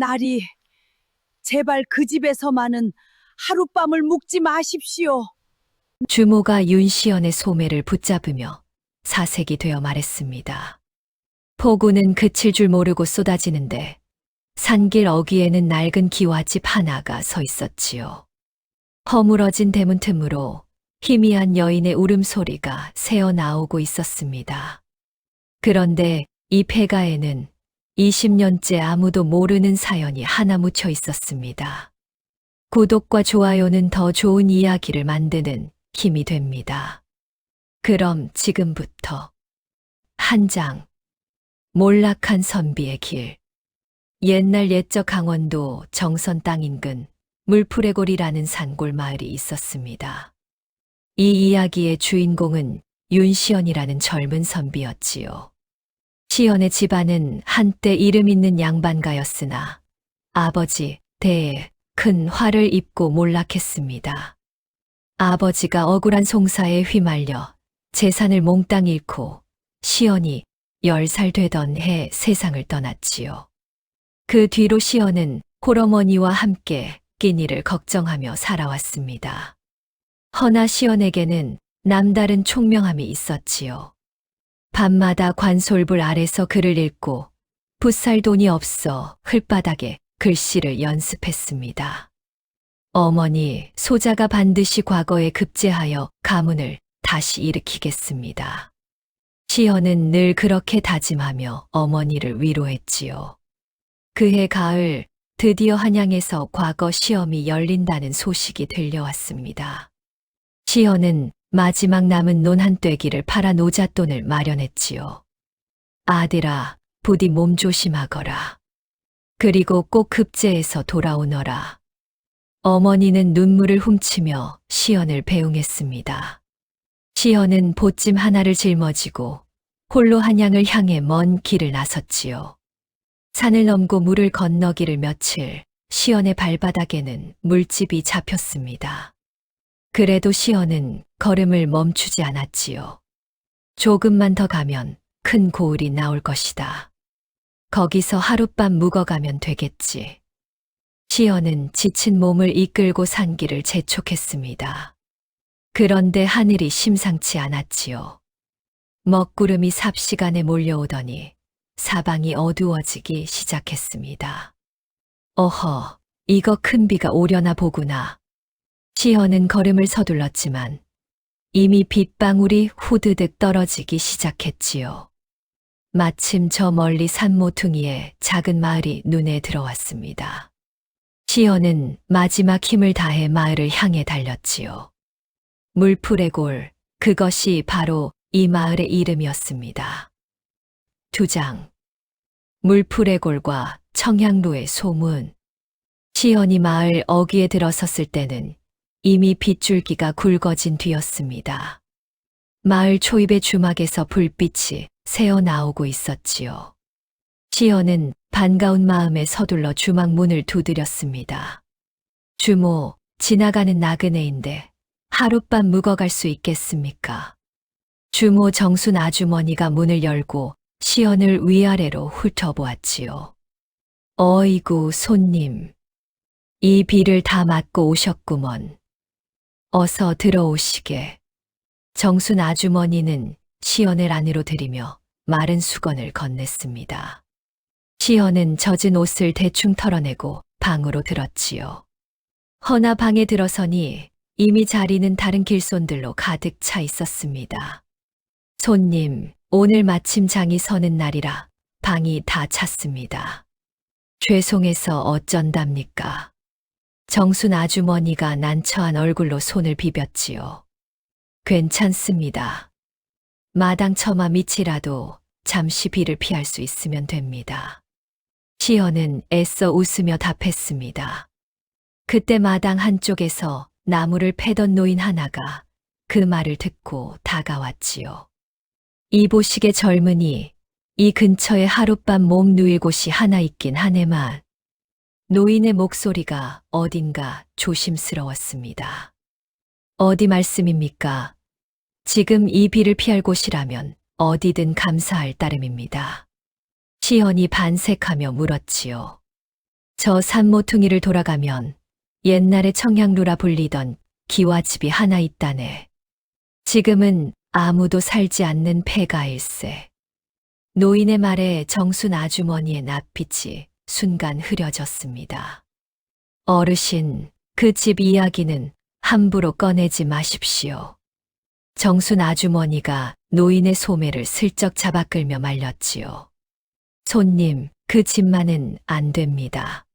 나리, 제발 그 집에서만은 하룻밤을 묵지 마십시오. 주모가 윤시연의 소매를 붙잡으며 사색이 되어 말했습니다. 폭우는 그칠 줄 모르고 쏟아지는데 산길 어귀에는 낡은 기와집 하나가 서 있었지요. 허물어진 대문 틈으로 희미한 여인의 울음소리가 새어 나오고 있었습니다. 그런데 이 폐가에는 20년째 아무도 모르는 사연이 하나 묻혀 있었습니다. 구독과 좋아요는 더 좋은 이야기를 만드는 힘이 됩니다. 그럼 지금부터 한 장, 몰락한 선비의 길. 옛날 옛적 강원도 정선 땅 인근 물풀의골이라는 산골 마을이 있었습니다. 이 이야기의 주인공은 윤시연이라는 젊은 선비였지요. 시연의 집안은 한때 이름 있는 양반가였으나 아버지 대에 큰 화를 입고 몰락했습니다. 아버지가 억울한 송사에 휘말려 재산을 몽땅 잃고 시연이 10살 되던 해 세상을 떠났지요. 그 뒤로 시연은 홀어머니와 함께 끼니를 걱정하며 살아왔습니다. 허나 시연에게는 남다른 총명함이 있었지요. 밤마다 관솔불 아래서 글을 읽고 붓살 돈이 없어 흙바닥에 글씨를 연습했습니다. 어머니, 소자가 반드시 과거에 급제하여 가문을 다시 일으키겠습니다. 시연은 늘 그렇게 다짐하며 어머니를 위로했지요. 그해 가을 드디어 한양에서 과거 시험이 열린다는 소식이 들려왔습니다. 시연은 마지막 남은 논 한 떼기를 팔아 노잣돈을 마련했지요. 아들아, 부디 몸 조심하거라. 그리고 꼭 급제해서 돌아오너라. 어머니는 눈물을 훔치며 시연을 배웅했습니다. 시연은 보찜 하나를 짊어지고 홀로 한양을 향해 먼 길을 나섰지요. 산을 넘고 물을 건너기를 며칠, 시연의 발바닥에는 물집이 잡혔습니다. 그래도 시연은 걸음을 멈추지 않았지요. 조금만 더 가면 큰 고을이 나올 것이다. 거기서 하룻밤 묵어가면 되겠지. 시연은 지친 몸을 이끌고 산길을 재촉했습니다. 그런데 하늘이 심상치 않았지요. 먹구름이 삽시간에 몰려오더니 사방이 어두워지기 시작했습니다. 어허, 이거 큰 비가 오려나 보구나. 시연은 걸음을 서둘렀지만 이미 빗방울이 후드득 떨어지기 시작했지요. 마침 저 멀리 산 모퉁이에 작은 마을이 눈에 들어왔습니다. 시연은 마지막 힘을 다해 마을을 향해 달렸지요. 물풀의골, 그것이 바로 이 마을의 이름이었습니다. 2장. 물풀의골과 청향로의 소문. 시연이 마을 어귀에 들어섰을 때는 이미 빗줄기가 굵어진 뒤였습니다. 마을 초입의 주막에서 불빛이 새어 나오고 있었지요. 시연은 반가운 마음에 서둘러 주막 문을 두드렸습니다. 주모, 지나가는 나그네인데 하룻밤 묵어갈 수 있겠습니까? 주모 정순 아주머니가 문을 열고 시연을 위아래로 훑어보았지요. 어이구, 손님. 이 비를 다 맞고 오셨구먼. 어서 들어오시게. 정순 아주머니는 시연을 안으로 들이며 마른 수건을 건넸습니다. 시연은 젖은 옷을 대충 털어내고 방으로 들었지요. 허나 방에 들어서니 이미 자리는 다른 길손들로 가득 차 있었습니다. 손님, 오늘 마침 장이 서는 날이라 방이 다 찼습니다. 죄송해서 어쩐답니까? 정순 아주머니가 난처한 얼굴로 손을 비볐지요. 괜찮습니다. 마당 처마 밑이라도 잠시 비를 피할 수 있으면 됩니다. 시연은 애써 웃으며 답했습니다. 그때 마당 한쪽에서 나무를 패던 노인 하나가 그 말을 듣고 다가왔지요. 이보시게 젊은이, 이 근처에 하룻밤 몸 누일 곳이 하나 있긴 하네만. 노인의 목소리가 어딘가 조심스러웠습니다. 어디 말씀입니까? 지금 이 비를 피할 곳이라면 어디든 감사할 따름입니다. 시연이 반색하며 물었지요. 저 산모퉁이를 돌아가면 옛날에 청양루라 불리던 기와집이 하나 있다네. 지금은 아무도 살지 않는 폐가일세. 노인의 말에 정순 아주머니의 낯빛이 순간 흐려졌습니다. 어르신, 그 집 이야기는 함부로 꺼내지 마십시오. 정순 아주머니가 노인의 소매를 슬쩍 잡아 끌며 말렸지요. 손님, 그 집만은 안 됩니다.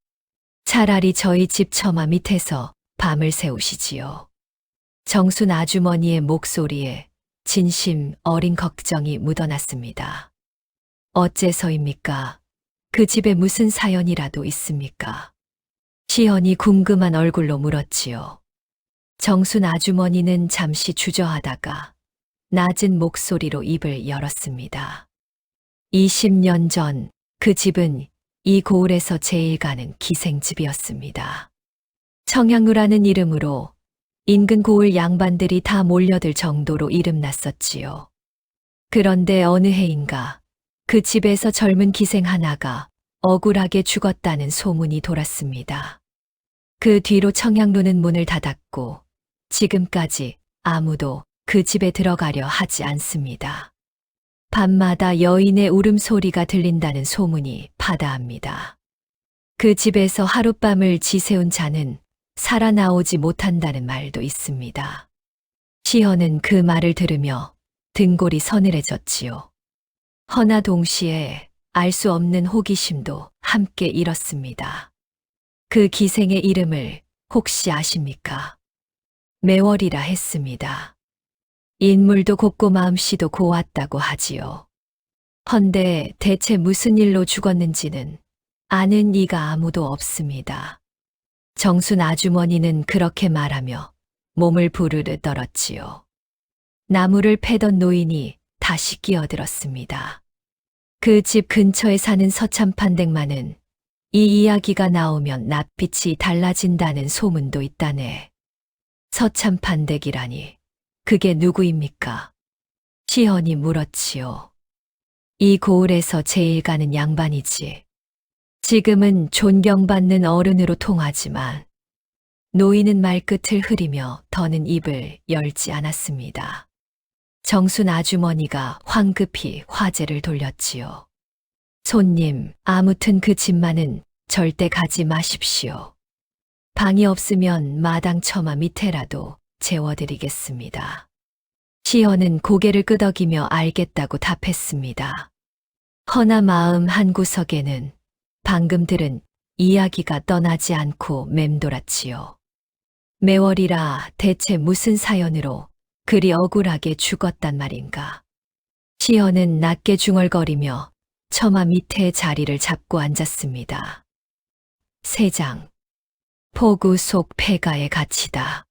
차라리 저희 집 처마 밑에서 밤을 새우시지요. 정순 아주머니의 목소리에 진심 어린 걱정이 묻어났습니다. 어째서입니까? 그 집에 무슨 사연이라도 있습니까? 시연이 궁금한 얼굴로 물었지요. 정순 아주머니는 잠시 주저하다가 낮은 목소리로 입을 열었습니다. 20년 전 그 집은 이 고을에서 제일 가는 기생집이었습니다. 청양루라는 이름으로 인근 고을 양반들이 다 몰려들 정도로 이름났었지요. 그런데 어느 해인가 그 집에서 젊은 기생 하나가 억울하게 죽었다는 소문이 돌았습니다. 그 뒤로 청양루는 문을 닫았고 지금까지 아무도 그 집에 들어가려 하지 않습니다. 밤마다 여인의 울음소리가 들린다는 소문이 파다합니다. 그 집에서 하룻밤을 지새운 자는 살아나오지 못한다는 말도 있습니다. 시헌은 그 말을 들으며 등골이 서늘해졌지요. 허나 동시에 알 수 없는 호기심도 함께 일었습니다. 그 기생의 이름을 혹시 아십니까? 매월이라 했습니다. 인물도 곱고 마음씨도 고왔다고 하지요. 헌데 대체 무슨 일로 죽었는지는 아는 이가 아무도 없습니다. 정순 아주머니는 그렇게 말하며 몸을 부르르 떨었지요. 나무를 패던 노인이 다시 끼어들었습니다. 그 집 근처에 사는 서참판댁만은 이 이야기가 나오면 낯빛이 달라진다는 소문도 있다네. 서참판댁이라니 그게 누구입니까? 시헌이 물었지요. 이 고을에서 제일 가는 양반이지. 지금은 존경받는 어른으로 통하지만 노인은 말끝을 흐리며 더는 입을 열지 않았습니다. 정순 아주머니가 황급히 화제를 돌렸지요. 손님, 아무튼 그 집만은 절대 가지 마십시오. 방이 없으면 마당 처마 밑에라도 재워드리겠습니다. 시헌은 고개를 끄덕이며 알겠다고 답했습니다. 허나 마음 한구석에는 방금 들은 이야기가 떠나지 않고 맴돌았지요. 매월이라 대체 무슨 사연으로 그리 억울하게 죽었단 말인가. 시헌은 낮게 중얼거리며 처마 밑에 자리를 잡고 앉았습니다. 세장, 포구 속 폐가의 가치다.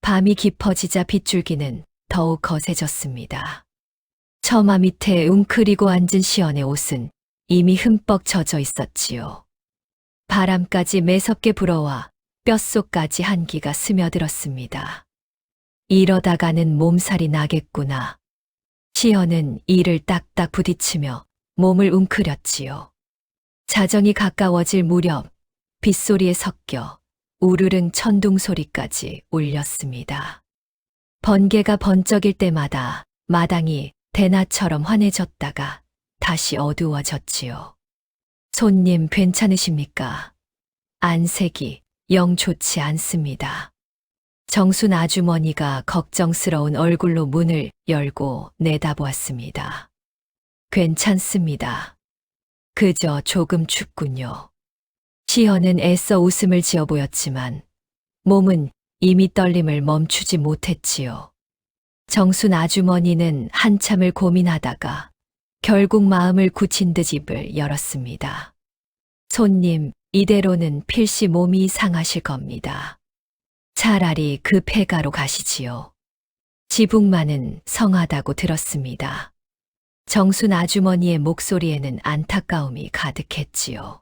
밤이 깊어지자 빗줄기는 더욱 거세졌습니다. 처마 밑에 웅크리고 앉은 시헌의 옷은 이미 흠뻑 젖어 있었지요. 바람까지 매섭게 불어와 뼛속까지 한기가 스며들었습니다. 이러다가는 몸살이 나겠구나. 시헌은 이를 딱딱 부딪히며 몸을 웅크렸지요. 자정이 가까워질 무렵 빗소리에 섞여 우르릉 천둥 소리까지 울렸습니다. 번개가 번쩍일 때마다 마당이 대낮처럼 환해졌다가 다시 어두워졌지요. 손님 괜찮으십니까? 안색이 영 좋지 않습니다. 정순 아주머니가 걱정스러운 얼굴로 문을 열고 내다보았습니다. 괜찮습니다. 그저 조금 춥군요. 시헌은 애써 웃음을 지어 보였지만 몸은 이미 떨림을 멈추지 못했지요. 정순 아주머니는 한참을 고민하다가 결국 마음을 굳힌 듯 입을 열었습니다. 손님, 이대로는 필시 몸이 상하실 겁니다. 차라리 그 폐가로 가시지요. 지붕만은 성하다고 들었습니다. 정순 아주머니의 목소리에는 안타까움이 가득했지요.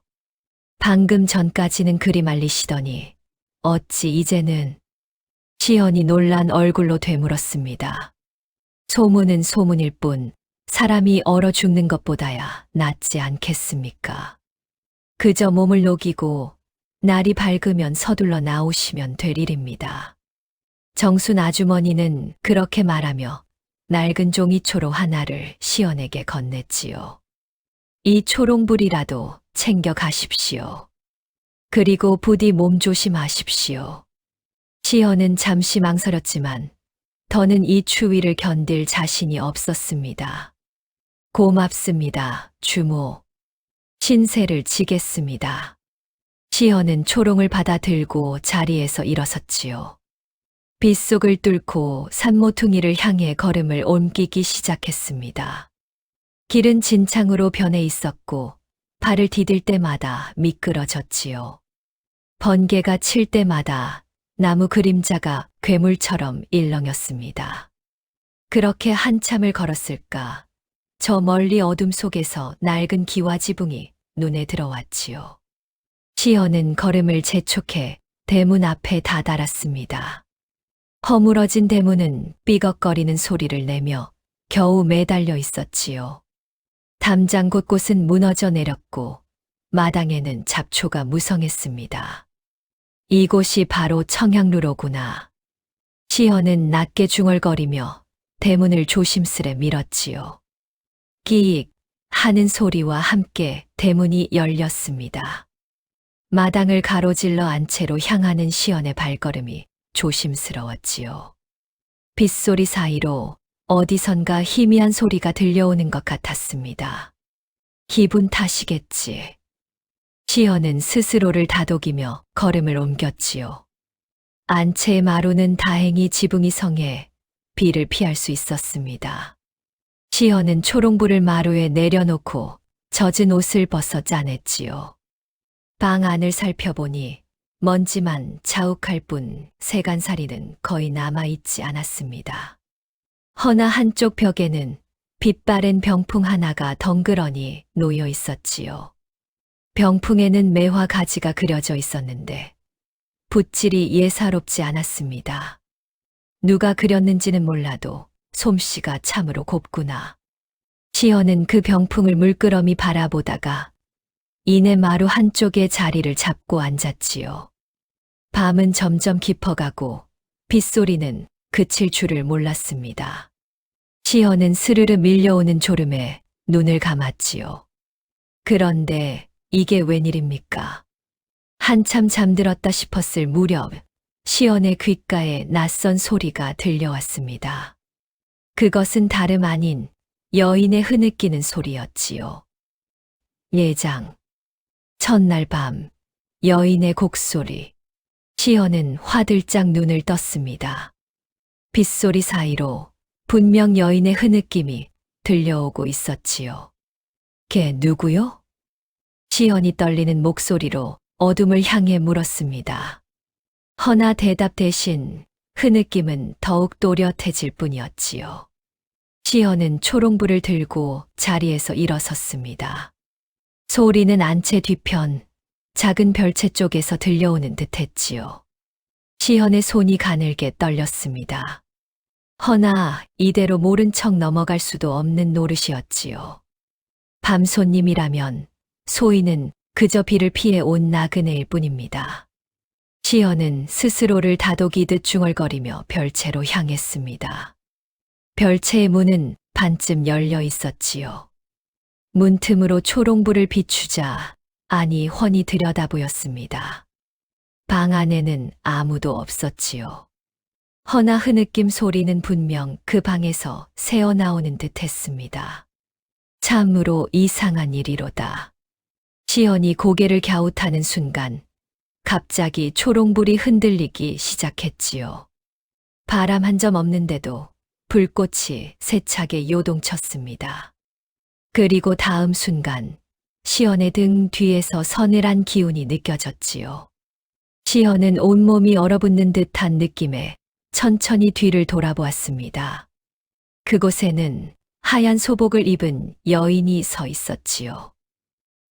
방금 전까지는 그리 말리시더니 어찌 이제는. 시헌이 놀란 얼굴로 되물었습니다. 소문은 소문일 뿐 사람이 얼어 죽는 것보다야 낫지 않겠습니까? 그저 몸을 녹이고 날이 밝으면 서둘러 나오시면 될 일입니다. 정순 아주머니는 그렇게 말하며 낡은 종이초로 하나를 시연에게 건넸지요. 이 초롱불이라도 챙겨 가십시오. 그리고 부디 몸 조심하십시오. 시연은 잠시 망설였지만 더는 이 추위를 견딜 자신이 없었습니다. 고맙습니다, 주모. 신세를 지겠습니다. 시연은 초롱을 받아 들고 자리에서 일어섰지요. 빗속을 뚫고 산모퉁이를 향해 걸음을 옮기기 시작했습니다. 길은 진창으로 변해 있었고 발을 디딜 때마다 미끄러졌지요. 번개가 칠 때마다 나무 그림자가 괴물처럼 일렁였습니다. 그렇게 한참을 걸었을까, 저 멀리 어둠 속에서 낡은 기와 지붕이 눈에 들어왔지요. 시연은 걸음을 재촉해 대문 앞에 다다랐습니다. 허물어진 대문은 삐걱거리는 소리를 내며 겨우 매달려 있었지요. 담장 곳곳은 무너져 내렸고 마당에는 잡초가 무성했습니다. 이곳이 바로 청향루로구나. 시연은 낮게 중얼거리며 대문을 조심스레 밀었지요. 끼익 하는 소리와 함께 대문이 열렸습니다. 마당을 가로질러 안채로 향하는 시연의 발걸음이 조심스러웠지요. 빗소리 사이로 어디선가 희미한 소리가 들려오는 것 같았습니다. 기분 탓이겠지. 시연은 스스로를 다독이며 걸음을 옮겼지요. 안채의 마루는 다행히 지붕이 성해 비를 피할 수 있었습니다. 시연은 초롱불을 마루에 내려놓고 젖은 옷을 벗어 짜냈지요. 방 안을 살펴보니 먼지만 자욱할 뿐 세간살이는 거의 남아있지 않았습니다. 허나 한쪽 벽에는 빛바랜 병풍 하나가 덩그러니 놓여 있었지요. 병풍에는 매화 가지가 그려져 있었는데 붓질이 예사롭지 않았습니다. 누가 그렸는지는 몰라도 솜씨가 참으로 곱구나. 시연은 그 병풍을 물끄러미 바라보다가 이내 마루 한쪽에 자리를 잡고 앉았지요. 밤은 점점 깊어가고 빗소리는 그칠 줄을 몰랐습니다. 시연은 스르르 밀려오는 졸음에 눈을 감았지요. 그런데 이게 웬일입니까? 한참 잠들었다 싶었을 무렵 시연의 귓가에 낯선 소리가 들려왔습니다. 그것은 다름 아닌 여인의 흐느끼는 소리였지요. 예장. 첫날 밤 여인의 곡소리. 시연은 화들짝 눈을 떴습니다. 빗소리 사이로 분명 여인의 흐느낌이 들려오고 있었지요. 걔 누구요? 시연이 떨리는 목소리로 어둠을 향해 물었습니다. 허나 대답 대신 흐느낌은 더욱 또렷해질 뿐이었지요. 시연은 초롱불을 들고 자리에서 일어섰습니다. 소리는 안채 뒤편 작은 별채 쪽에서 들려오는 듯했지요. 시연의 손이 가늘게 떨렸습니다. 허나 이대로 모른 척 넘어갈 수도 없는 노릇이었지요. 밤손님이라면 소인은 그저 비를 피해 온 나그네일 뿐입니다. 시연은 스스로를 다독이듯 중얼거리며 별채로 향했습니다. 별채의 문은 반쯤 열려 있었지요. 문틈으로 초롱불을 비추자 안이 훤히 들여다 보였습니다. 방 안에는 아무도 없었지요. 허나 흐느낌 소리는 분명 그 방에서 새어나오는 듯 했습니다. 참으로 이상한 일이로다. 시연이 고개를 갸웃하는 순간 갑자기 초롱불이 흔들리기 시작했지요. 바람 한 점 없는데도 불꽃이 세차게 요동쳤습니다. 그리고 다음 순간 시연의 등 뒤에서 서늘한 기운이 느껴졌지요. 시연은 온몸이 얼어붙는 듯한 느낌에 천천히 뒤를 돌아보았습니다. 그곳에는 하얀 소복을 입은 여인이 서 있었지요.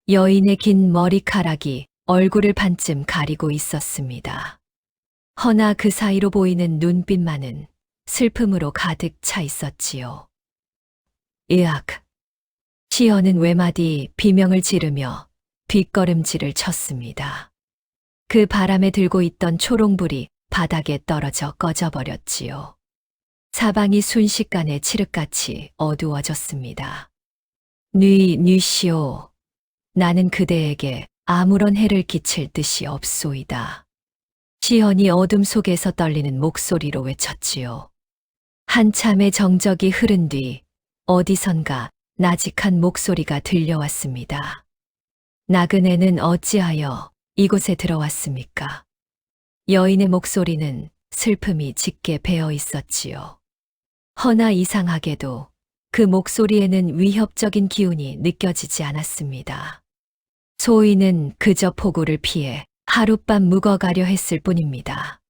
여인의 긴 머리카락이 얼굴을 반쯤 가리고 있었습니다. 허나 그 사이로 보이는 눈빛만은 슬픔으로 가득 차 있었지요. 으악! 시연은 외마디 비명을 지르며 뒷걸음질을 쳤습니다. 그 바람에 들고 있던 초롱불이 바닥에 떨어져 꺼져버렸지요. 사방이 순식간에 칠흑같이 어두워졌습니다. 뉘시오. 나는 그대에게 아무런 해를 끼칠 뜻이 없소이다. 시현이 어둠 속에서 떨리는 목소리로 외쳤지요. 한참의 정적이 흐른 뒤 어디선가 나직한 목소리가 들려왔습니다. 나그네는 어찌하여 이곳에 들어왔습니까? 여인의 목소리는 슬픔이 짙게 배어 있었지요. 허나 이상하게도 그 목소리에는 위협적인 기운이 느껴지지 않았습니다. 소인은 그저 폭우를 피해 하룻밤 묵어가려 했을 뿐입니다.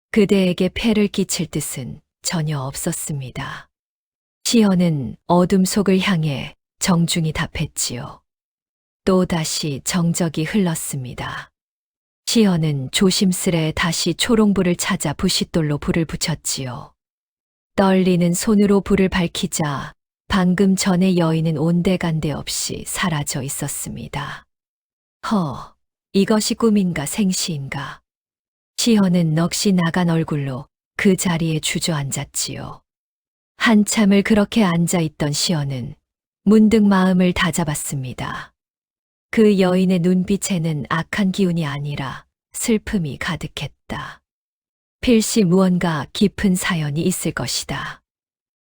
그대에게 폐를 끼칠 뜻은 전혀 없었습니다. 시현은 어둠 속을 향해 정중히 답했지요. 또다시 정적이 흘렀습니다. 시현은 조심스레 다시 초롱불을 찾아 부싯돌로 불을 붙였지요. 떨리는 손으로 불을 밝히자 방금 전에 여인은 온데간데 없이 사라져 있었습니다. 이것이 꿈인가 생시인가. 시현은 넋이 나간 얼굴로 그 자리에 주저앉았지요. 한참을 그렇게 앉아있던 시현은 문득 마음을 다잡았습니다. 그 여인의 눈빛에는 악한 기운이 아니라 슬픔이 가득했다. 필시 무언가 깊은 사연이 있을 것이다.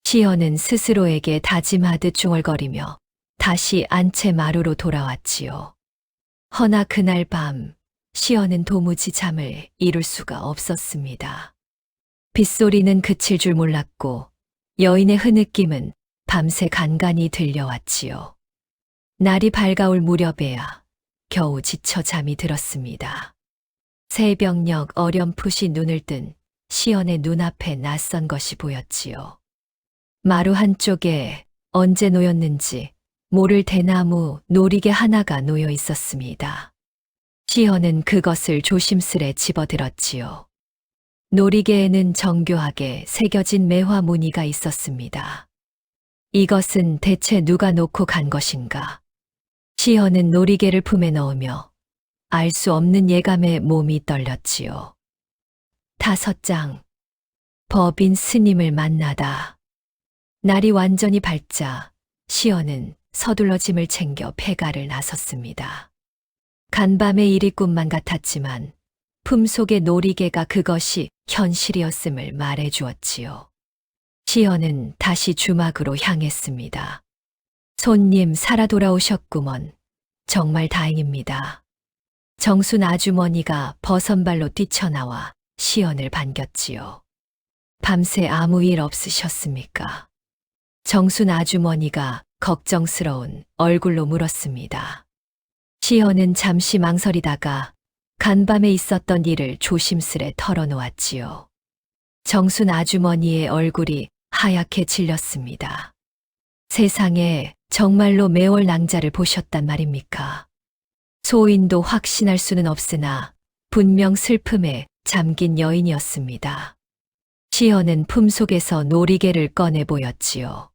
시현은 스스로에게 다짐하듯 중얼거리며 다시 안채 마루로 돌아왔지요. 허나 그날 밤 시현은 도무지 잠을 이룰 수가 없었습니다. 빗소리는 그칠 줄 몰랐고 여인의 흐느낌은 밤새 간간히 들려왔지요. 날이 밝아올 무렵에야 겨우 지쳐 잠이 들었습니다. 새벽녘 어렴풋이 눈을 뜬 시현의 눈앞에 낯선 것이 보였지요. 마루 한쪽에 언제 놓였는지 모를 대나무 놀이개 하나가 놓여 있었습니다. 시현은 그것을 조심스레 집어들었지요. 놀이개에는 정교하게 새겨진 매화 무늬가 있었습니다. 이것은 대체 누가 놓고 간 것인가? 시현은 놀이개를 품에 넣으며 알 수 없는 예감에 몸이 떨렸지요. 5장. 법인 스님을 만나다. 날이 완전히 밝자 시현은 서둘러 짐을 챙겨 폐가를 나섰습니다. 간밤의 일이 꿈만 같았지만 품속의 놀이개가 그것이 현실이었음을 말해 주었지요. 시현은 다시 주막으로 향했습니다. 손님 살아 돌아오셨구먼. 정말 다행입니다. 정순 아주머니가 버선발로 뛰쳐나와 시현을 반겼지요. 밤새 아무 일 없으셨습니까? 정순 아주머니가 걱정스러운 얼굴로 물었습니다. 시현은 잠시 망설이다가 간밤에 있었던 일을 조심스레 털어놓았지요. 정순 아주머니의 얼굴이 하얗게 질렸습니다. 세상에 정말로 매월 낭자를 보셨단 말입니까? 소인도 확신할 수는 없으나 분명 슬픔에 잠긴 여인이었습니다. 시현은 품속에서 놀이개를 꺼내 보였지요.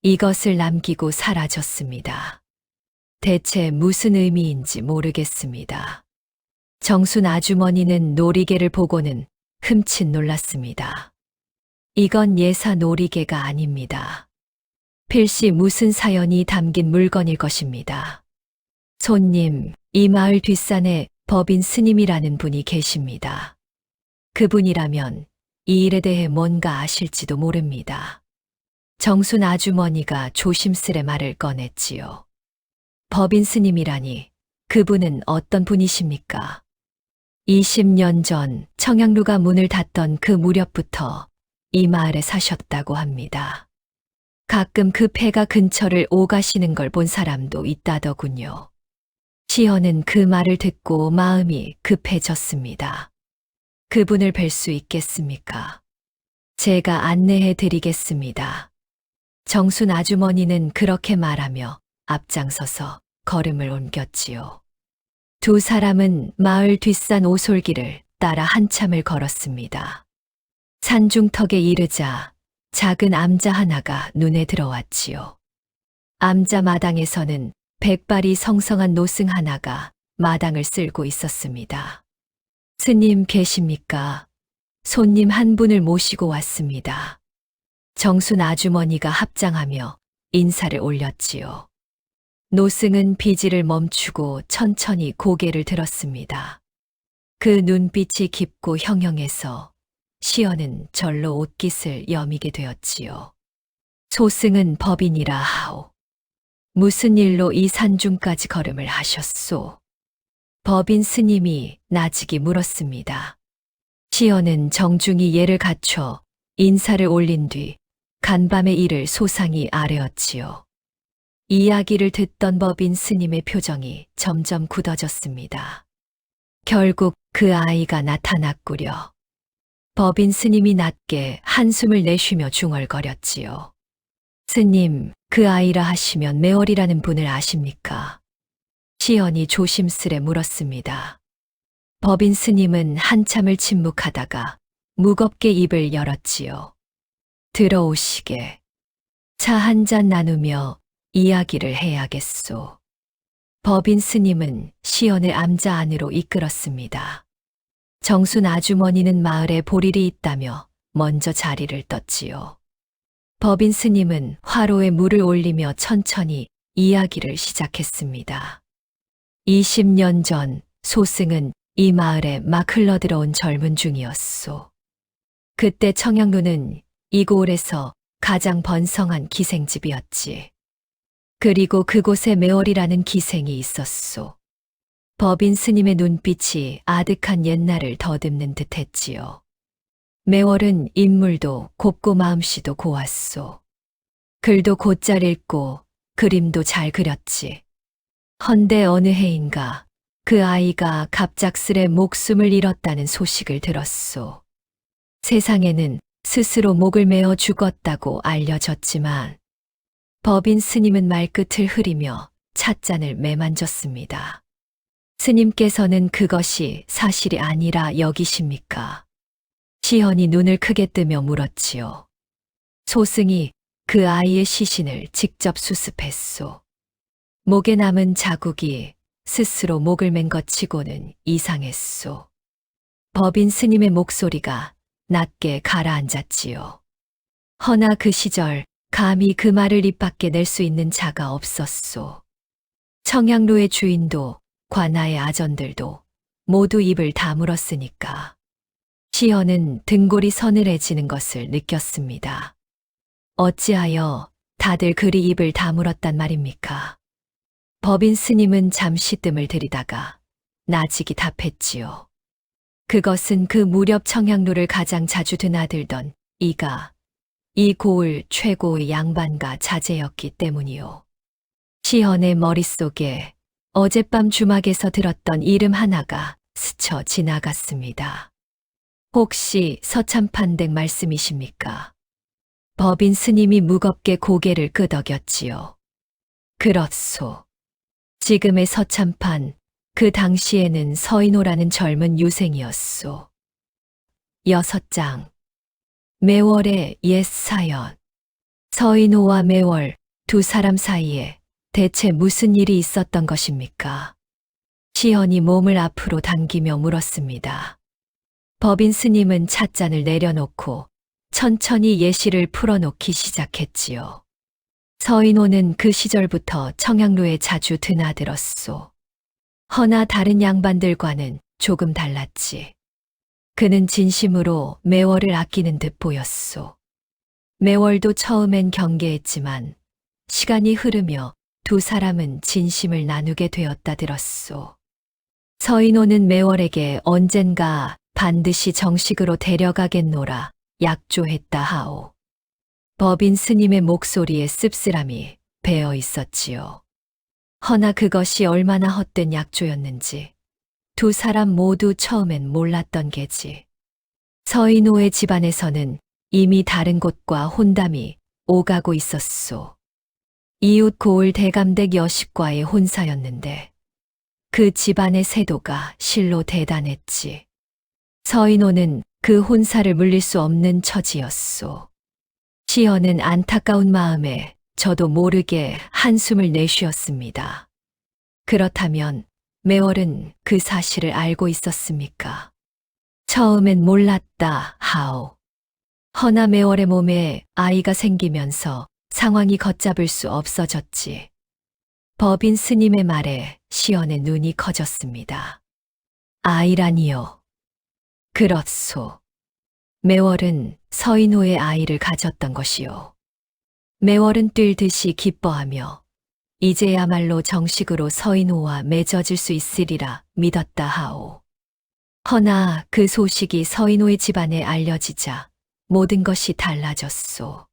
이것을 남기고 사라졌습니다. 대체 무슨 의미인지 모르겠습니다. 정순 아주머니는 놀이개를 보고는 흠칫 놀랐습니다. 이건 예사 놀이개가 아닙니다. 필시 무슨 사연이 담긴 물건일 것입니다. 손님, 이 마을 뒷산에 법인 스님이라는 분이 계십니다. 그분이라면 이 일에 대해 뭔가 아실지도 모릅니다. 정순 아주머니가 조심스레 말을 꺼냈지요. 법인 스님이라니 그분은 어떤 분이십니까? 20년 전 청양루가 문을 닫던 그 무렵부터 이 마을에 사셨다고 합니다. 가끔 그 폐가 근처를 오가시는 걸 본 사람도 있다더군요. 시현은 그 말을 듣고 마음이 급해졌습니다. 그분을 뵐 수 있겠습니까? 제가 안내해 드리겠습니다. 정순 아주머니는 그렇게 말하며 앞장서서 걸음을 옮겼지요. 두 사람은 마을 뒷산 오솔길을 따라 한참을 걸었습니다. 산중턱에 이르자 작은 암자 하나가 눈에 들어왔지요. 암자 마당에서는 백발이 성성한 노승 하나가 마당을 쓸고 있었습니다. 스님 계십니까? 손님 한 분을 모시고 왔습니다. 정순 아주머니가 합장하며 인사를 올렸지요. 노승은 비지를 멈추고 천천히 고개를 들었습니다. 그 눈빛이 깊고 형형해서 시연은 절로 옷깃을 여미게 되었지요. 소승은 법인이라 하오. 무슨 일로 이 산중까지 걸음을 하셨소? 법인 스님이 나직이 물었습니다. 시연은 정중히 예를 갖춰 인사를 올린 뒤 간밤의 일을 소상히 아뢰었지요. 이야기를 듣던 법인 스님의 표정이 점점 굳어졌습니다. 결국 그 아이가 나타났구려. 법인 스님이 낮게 한숨을 내쉬며 중얼거렸지요. 스님, 그 아이라 하시면 매월이라는 분을 아십니까? 시연이 조심스레 물었습니다. 법인 스님은 한참을 침묵하다가 무겁게 입을 열었지요. 들어오시게. 차 한 잔 나누며 이야기를 해야겠소. 법인 스님은 시연을 암자 안으로 이끌었습니다. 정순 아주머니는 마을에 볼일이 있다며 먼저 자리를 떴지요. 법인 스님은 화로에 물을 올리며 천천히 이야기를 시작했습니다. 20년 전 소승은 이 마을에 막 흘러들어온 젊은 중이었소. 그때 청양루는 이 고을에서 가장 번성한 기생집이었지. 그리고 그곳에 매월이라는 기생이 있었소. 법인 스님의 눈빛이 아득한 옛날을 더듬는 듯 했지요. 매월은 인물도 곱고 마음씨도 고왔소. 글도 곧잘 읽고 그림도 잘 그렸지. 헌데 어느 해인가 그 아이가 갑작스레 목숨을 잃었다는 소식을 들었소. 세상에는 스스로 목을 메어 죽었다고 알려졌지만 법인 스님은 말끝을 흐리며 찻잔을 매만졌습니다. 스님께서는 그것이 사실이 아니라 여기십니까? 시연이 눈을 크게 뜨며 물었지요. 소승이 그 아이의 시신을 직접 수습했소. 목에 남은 자국이 스스로 목을 맨 것 치고는 이상했소. 법인 스님의 목소리가 낮게 가라앉았지요. 허나 그 시절 감히 그 말을 입 밖에 낼 수 있는 자가 없었소. 청양로의 주인도 관아의 아전들도 모두 입을 다물었으니까. 시연은 등골이 서늘해지는 것을 느꼈습니다. 어찌하여 다들 그리 입을 다물었단 말입니까? 법인 스님은 잠시 뜸을 들이다가 나직이 답했지요. 그것은 그 무렵 청양루를 가장 자주 드나들던 이가 이 고을 최고의 양반가 자제였기 때문이요. 시연의 머릿속에 어젯밤 주막에서 들었던 이름 하나가 스쳐 지나갔습니다. 혹시 서참판댁 말씀이십니까? 법인 스님이 무겁게 고개를 끄덕였지요. 그렇소. 지금의 서참판, 그 당시에는 서인호라는 젊은 유생이었소. 6장. 매월의 옛 사연. 서인호와 매월 두 사람 사이에 대체 무슨 일이 있었던 것입니까? 시연이 몸을 앞으로 당기며 물었습니다. 법인 스님은 찻잔을 내려놓고 천천히 예시를 풀어놓기 시작했지요. 서인호는 그 시절부터 청양루에 자주 드나들었소. 허나 다른 양반들과는 조금 달랐지. 그는 진심으로 매월을 아끼는 듯 보였소. 매월도 처음엔 경계했지만 시간이 흐르며 두 사람은 진심을 나누게 되었다 들었소. 서인호는 매월에게 언젠가 반드시 정식으로 데려가겠노라 약조했다 하오. 법인 스님의 목소리에 씁쓸함이 배어 있었지요. 허나 그것이 얼마나 헛된 약조였는지 두 사람 모두 처음엔 몰랐던 게지. 서인호의 집안에서는 이미 다른 곳과 혼담이 오가고 있었소. 이웃 고을 대감댁 여식과의 혼사였는데 그 집안의 세도가 실로 대단했지. 서인호는 그 혼사를 물릴 수 없는 처지였소. 시연은 안타까운 마음에 저도 모르게 한숨을 내쉬었습니다. 그렇다면 매월은 그 사실을 알고 있었습니까? 처음엔 몰랐다 하오. 허나 매월의 몸에 아이가 생기면서 상황이 걷잡을 수 없어졌지. 법인 스님의 말에 시연의 눈이 커졌습니다. 아이라니요. 그렇소. 매월은 서인호의 아이를 가졌던 것이요. 매월은 뛸듯이 기뻐하며 이제야말로 정식으로 서인호와 맺어질 수 있으리라 믿었다 하오. 허나 그 소식이 서인호의 집안에 알려지자 모든 것이 달라졌소.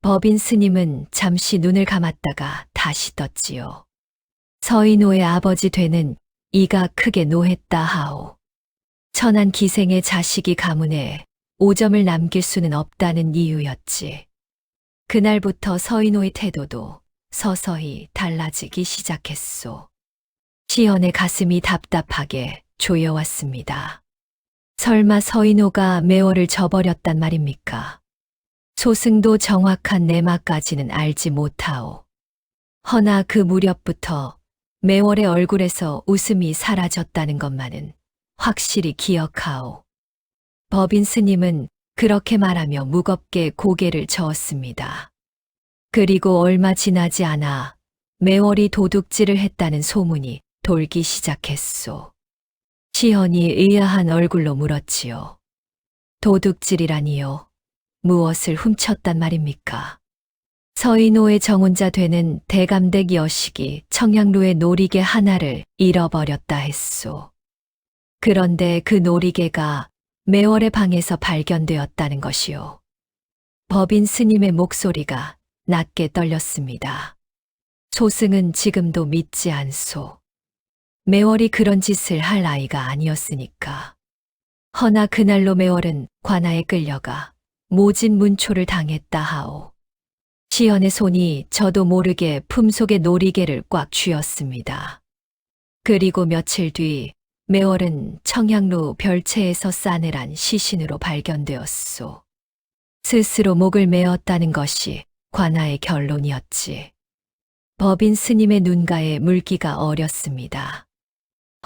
법인 스님은 잠시 눈을 감았다가 다시 떴지요. 서인호의 아버지 되는 이가 크게 노했다 하오. 천한 기생의 자식이 가문에 오점을 남길 수는 없다는 이유였지. 그날부터 서인호의 태도도 서서히 달라지기 시작했소. 시연의 가슴이 답답하게 조여왔습니다. 설마 서인호가 매월을 저버렸단 말입니까? 소승도 정확한 내막까지는 알지 못하오. 허나 그 무렵부터 매월의 얼굴에서 웃음이 사라졌다는 것만은 확실히 기억하오. 법인 스님은 그렇게 말하며 무겁게 고개를 저었습니다. 그리고 얼마 지나지 않아 매월이 도둑질을 했다는 소문이 돌기 시작했소. 시헌이 의아한 얼굴로 물었지요. 도둑질이라니요? 무엇을 훔쳤단 말입니까? 서인호의 정혼자 되는 대감댁 여식이 청양루의 놀이개 하나를 잃어버렸다 했소. 그런데 그 놀이개가 매월의 방에서 발견되었다는 것이요. 법인 스님의 목소리가 낮게 떨렸습니다. 소승은 지금도 믿지 않소. 매월이 그런 짓을 할 아이가 아니었으니까. 허나 그날로 매월은 관아에 끌려가 모진 문초를 당했다 하오. 시연의 손이 저도 모르게 품속의 놀이개를 꽉 쥐었습니다. 그리고 며칠 뒤 매월은 청양루 별채에서 싸늘한 시신으로 발견되었소. 스스로 목을 메었다는 것이 관아의 결론이었지. 법인 스님의 눈가에 물기가 어렸습니다.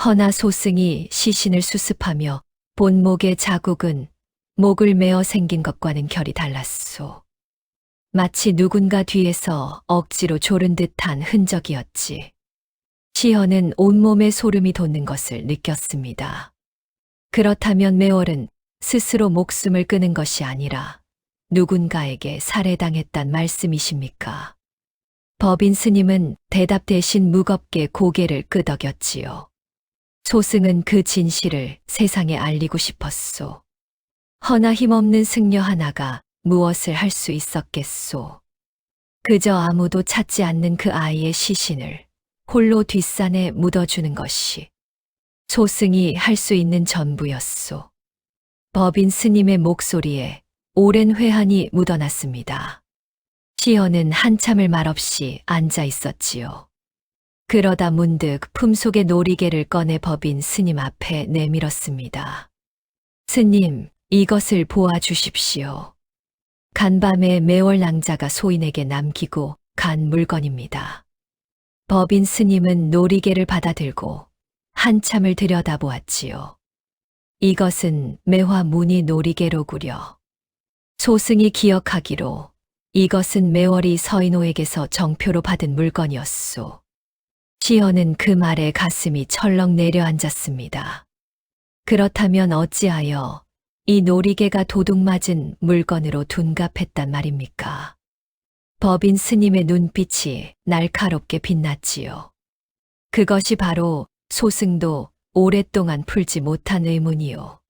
허나 소승이 시신을 수습하며 본 목의 자국은 목을 메어 생긴 것과는 결이 달랐소. 마치 누군가 뒤에서 억지로 조른 듯한 흔적이었지. 시헌은 온몸에 소름이 돋는 것을 느꼈습니다. 그렇다면 매월은 스스로 목숨을 끊은 것이 아니라 누군가에게 살해당했단 말씀이십니까? 법인 스님은 대답 대신 무겁게 고개를 끄덕였지요. 소승은 그 진실을 세상에 알리고 싶었소. 허나 힘없는 승려 하나가 무엇을 할 수 있었겠소. 그저 아무도 찾지 않는 그 아이의 시신을 홀로 뒷산에 묻어주는 것이 소승이 할 수 있는 전부였소. 법인 스님의 목소리에 오랜 회한이 묻어났습니다. 시헌은 한참을 말없이 앉아 있었지요. 그러다 문득 품속의 놀이개를 꺼내 법인 스님 앞에 내밀었습니다. 스님, 이것을 보아주십시오. 간밤에 매월 낭자가 소인에게 남기고 간 물건입니다. 법인 스님은 놀이개를 받아들고 한참을 들여다보았지요. 이것은 매화 무늬 놀이개로구려. 소승이 기억하기로 이것은 매월이 서인호에게서 정표로 받은 물건이었소. 시헌은 그 말에 가슴이 철렁 내려앉았습니다. 그렇다면 어찌하여 이 놀이개가 도둑맞은 물건으로 둔갑했단 말입니까? 법인 스님의 눈빛이 날카롭게 빛났지요. 그것이 바로 소승도 오랫동안 풀지 못한 의문이요.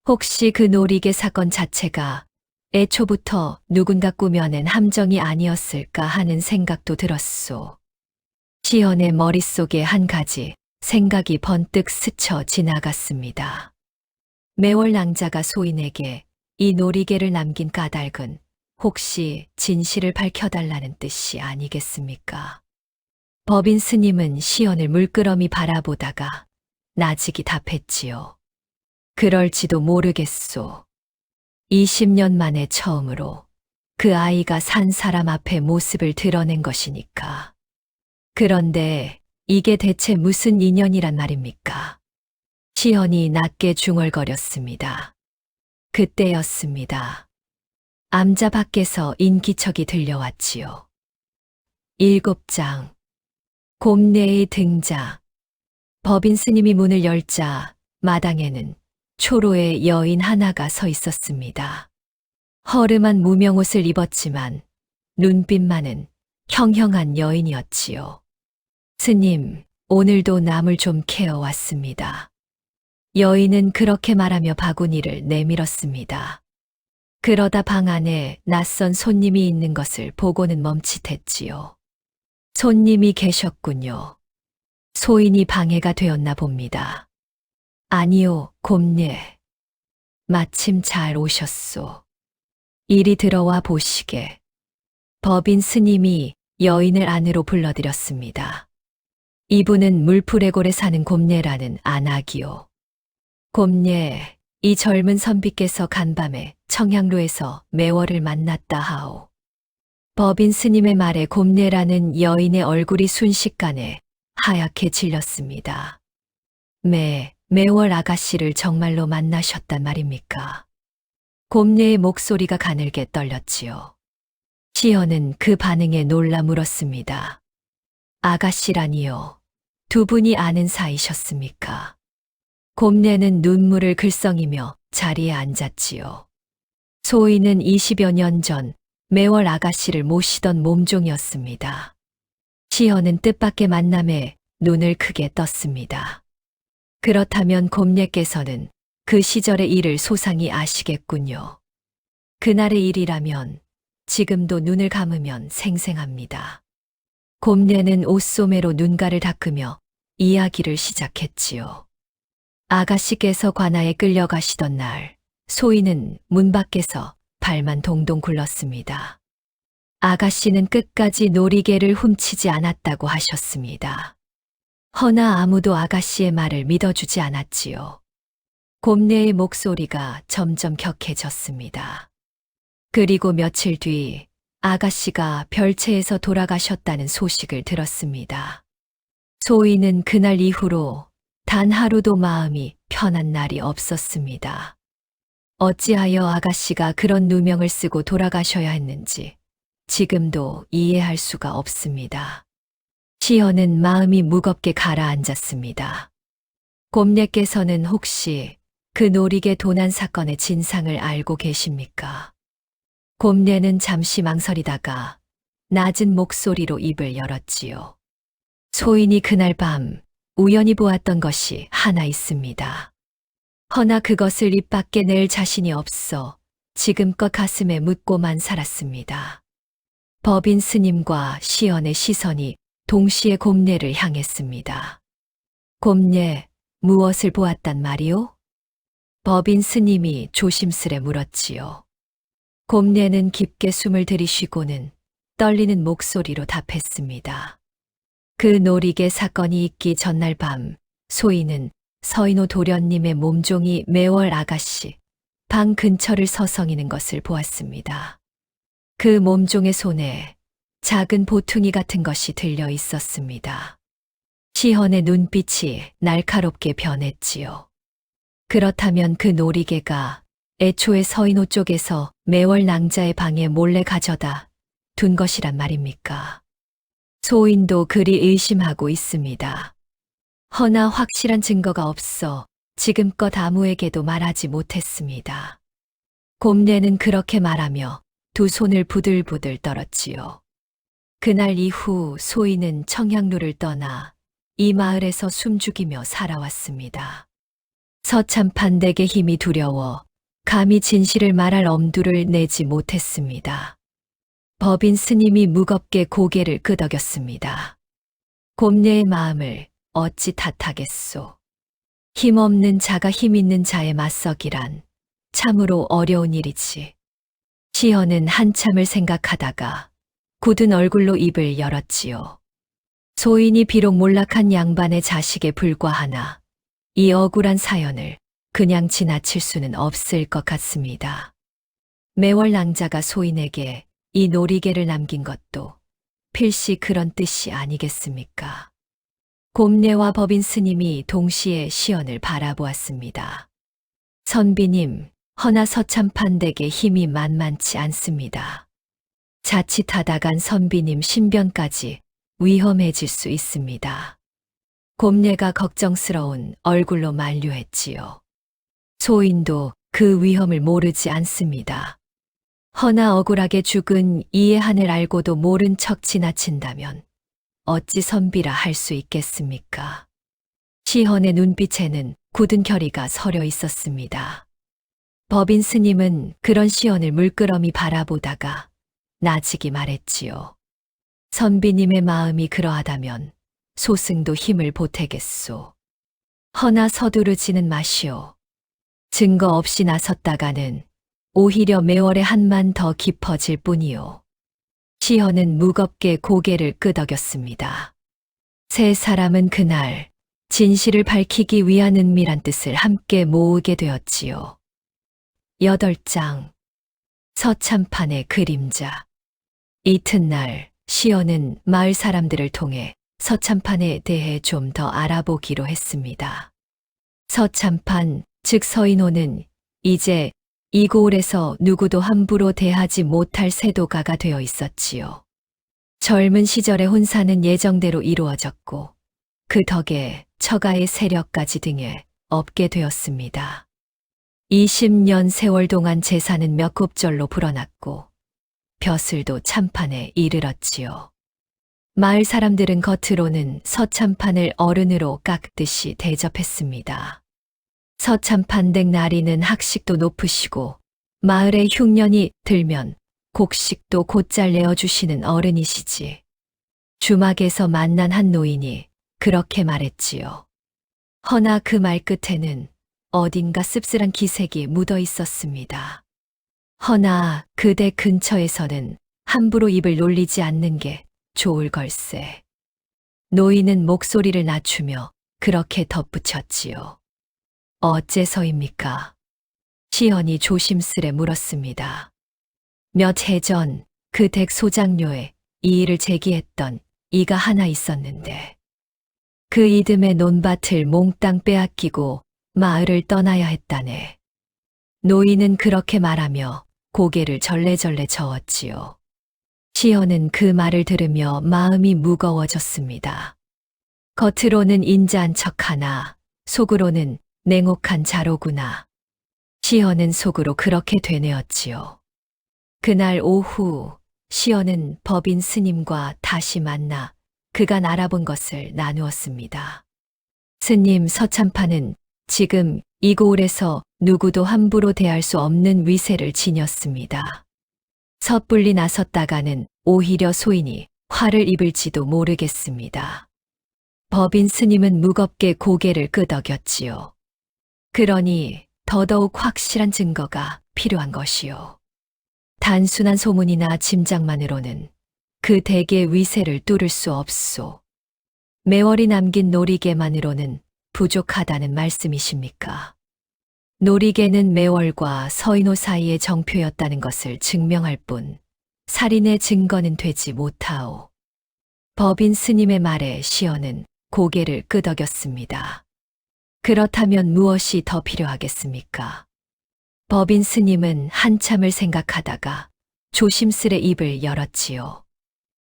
혹시 그 놀이개 사건 자체가 애초부터 누군가 꾸며낸 함정이 아니었을까 하는 생각도 들었소. 시헌의 머릿속에 한 가지 생각이 번뜩 스쳐 지나갔습니다. 매월 낭자가 소인에게 이 놀이개를 남긴 까닭은 혹시 진실을 밝혀달라는 뜻이 아니겠습니까? 법인 스님은 시헌을 물끄러미 바라보다가 나직이 답했지요. 그럴지도 모르겠소. 20년 만에 처음으로 그 아이가 산 사람 앞에 모습을 드러낸 것이니까. 그런데 이게 대체 무슨 인연이란 말입니까? 시연이 낮게 중얼거렸습니다. 그때였습니다. 암자 밖에서 인기척이 들려왔지요. 7장. 곰내의 등장. 법인 스님이 문을 열자 마당에는 초로의 여인 하나가 서 있었습니다. 허름한 무명옷을 입었지만 눈빛만은 형형한 여인이었지요. 스님, 오늘도 남을 좀 캐어왔습니다. 여인은 그렇게 말하며 바구니를 내밀었습니다. 그러다 방 안에 낯선 손님이 있는 것을 보고는 멈칫했지요. 손님이 계셨군요. 소인이 방해가 되었나 봅니다. 아니요, 곰예. 마침 잘 오셨소. 이리 들어와 보시게. 법인 스님이 여인을 안으로 불러들였습니다. 이분은 물풀의골에 사는 곰예라는 안악이요. 곰예, 이 젊은 선비께서 간밤에 청양로에서 매월을 만났다 하오. 법인 스님의 말에 곰예라는 여인의 얼굴이 순식간에 하얗게 질렸습니다. 매월 아가씨를 정말로 만나셨단 말입니까? 곰예의 목소리가 가늘게 떨렸지요. 시연은 그 반응에 놀라 물었습니다. 아가씨라니요. 두 분이 아는 사이셨습니까? 곰예는 눈물을 글썽이며 자리에 앉았지요. 소인은 20여 년 전 매월 아가씨를 모시던 몸종이었습니다. 시연은 뜻밖의 만남에 눈을 크게 떴습니다. 그렇다면 곰예께서는 그 시절의 일을 소상히 아시겠군요. 그날의 일이라면 지금도 눈을 감으면 생생합니다. 곰예는 옷소매로 눈가를 닦으며 이야기를 시작했지요. 아가씨께서 관아에 끌려가시던 날, 소인은 문 밖에서 발만 동동 굴렀습니다. 아가씨는 끝까지 놀이개를 훔치지 않았다고 하셨습니다. 허나 아무도 아가씨의 말을 믿어주지 않았지요. 곰예의 목소리가 점점 격해졌습니다. 그리고 며칠 뒤 아가씨가 별채에서 돌아가셨다는 소식을 들었습니다. 소인은 그날 이후로 단 하루도 마음이 편한 날이 없었습니다. 어찌하여 아가씨가 그런 누명을 쓰고 돌아가셔야 했는지 지금도 이해할 수가 없습니다. 시연은 마음이 무겁게 가라앉았습니다. 곰예께서는 혹시 그 놀이개 도난 사건의 진상을 알고 계십니까? 곰예는 잠시 망설이다가 낮은 목소리로 입을 열었지요. 소인이 그날 밤 우연히 보았던 것이 하나 있습니다. 허나 그것을 입 밖에 낼 자신이 없어 지금껏 가슴에 묻고만 살았습니다. 법인 스님과 시연의 시선이 동시에 곰예를 향했습니다. 곰예, 무엇을 보았단 말이오? 법인 스님이 조심스레 물었지요. 곰예는 깊게 숨을 들이쉬고는 떨리는 목소리로 답했습니다. 그 놀이개 사건이 있기 전날 밤, 소인은 서인호 도련님의 몸종이 매월 아가씨 방 근처를 서성이는 것을 보았습니다. 그 몸종의 손에 작은 보퉁이 같은 것이 들려 있었습니다. 시헌의 눈빛이 날카롭게 변했지요. 그렇다면 그 놀이개가 애초에 서인호 쪽에서 매월 낭자의 방에 몰래 가져다 둔 것이란 말입니까? 소인도 그리 의심하고 있습니다. 허나 확실한 증거가 없어 지금껏 아무에게도 말하지 못했습니다. 곰예는 그렇게 말하며 두 손을 부들부들 떨었지요. 그날 이후 소인은 청양루를 떠나 이 마을에서 숨죽이며 살아왔습니다. 서참판댁의 힘이 두려워 감히 진실을 말할 엄두를 내지 못했습니다. 법인 스님이 무겁게 고개를 끄덕였습니다. 곰예의 마음을 어찌 탓하겠소. 힘없는 자가 힘있는 자에 맞서기란 참으로 어려운 일이지. 시연은 한참을 생각하다가 굳은 얼굴로 입을 열었지요. 소인이 비록 몰락한 양반의 자식에 불과하나 이 억울한 사연을 그냥 지나칠 수는 없을 것 같습니다. 매월 낭자가 소인에게 이 놀이개를 남긴 것도 필시 그런 뜻이 아니겠습니까? 곰례와 법인 스님이 동시에 시연을 바라보았습니다. 선비님, 허나 서참판 댁의 힘이 만만치 않습니다. 자칫하다간 선비님 신변까지 위험해질 수 있습니다. 곰례가 걱정스러운 얼굴로 만류했지요. 소인도 그 위험을 모르지 않습니다. 허나 억울하게 죽은 이해한을 알고도 모른 척 지나친다면 어찌 선비라 할 수 있겠습니까? 시헌의 눈빛에는 굳은 결의가 서려 있었습니다. 법인 스님은 그런 시헌을 물끄러미 바라보다가 나직이 말했지요. 선비님의 마음이 그러하다면 소승도 힘을 보태겠소. 허나 서두르지는 마시오. 증거 없이 나섰다가는 오히려 매월의 한만 더 깊어질 뿐이요. 시헌은 무겁게 고개를 끄덕였습니다. 세 사람은 그날 진실을 밝히기 위한 은밀한 뜻을 함께 모으게 되었지요. 8장 서참판의 그림자. 이튿날 시헌은 마을 사람들을 통해 서참판에 대해 좀 더 알아보기로 했습니다. 서참판, 즉 서인호는 이제 이 고을에서 누구도 함부로 대하지 못할 세도가가 되어 있었지요. 젊은 시절의 혼사는 예정대로 이루어졌고 그 덕에 처가의 세력까지 등에 업게 되었습니다. 20년 세월 동안 재산은 몇 곱절로 불어났고 벼슬도 참판에 이르렀지요. 마을 사람들은 겉으로는 서참판을 어른으로 깎듯이 대접했습니다. 서참판 댁 나리는 학식도 높으시고 마을에 흉년이 들면 곡식도 곧잘 내어주시는 어른이시지. 주막에서 만난 한 노인이 그렇게 말했지요. 허나 그 말 끝에는 어딘가 씁쓸한 기색이 묻어 있었습니다. 허나 그대 근처에서는 함부로 입을 놀리지 않는 게 좋을 걸세. 노인은 목소리를 낮추며 그렇게 덧붙였지요. 어째서입니까? 시헌이 조심스레 물었습니다. 몇 해 전 그 댁 소장료에 이 일을 제기했던 이가 하나 있었는데 그 이듬해 논밭을 몽땅 빼앗기고 마을을 떠나야 했다네. 노인은 그렇게 말하며 고개를 절레절레 저었지요. 시헌은 그 말을 들으며 마음이 무거워졌습니다. 겉으로는 인자한 척하나 속으로는 냉혹한 자로구나. 시헌은 속으로 그렇게 되뇌었지요. 그날 오후 시헌은 법인 스님과 다시 만나 그간 알아본 것을 나누었습니다. 스님, 서참판은 지금 이 고을에서 누구도 함부로 대할 수 없는 위세를 지녔습니다. 섣불리 나섰다가는 오히려 소인이 화를 입을지도 모르겠습니다. 법인 스님은 무겁게 고개를 끄덕였지요. 그러니 더더욱 확실한 증거가 필요한 것이요. 단순한 소문이나 짐작만으로는 그 댁의 위세를 뚫을 수 없소. 매월이 남긴 놀이개만으로는 부족하다는 말씀이십니까? 놀이개는 매월과 서인호 사이의 정표였다는 것을 증명할 뿐 살인의 증거는 되지 못하오. 법인 스님의 말에 시헌은 고개를 끄덕였습니다. 그렇다면 무엇이 더 필요하겠습니까? 법인 스님은 한참을 생각하다가 조심스레 입을 열었지요.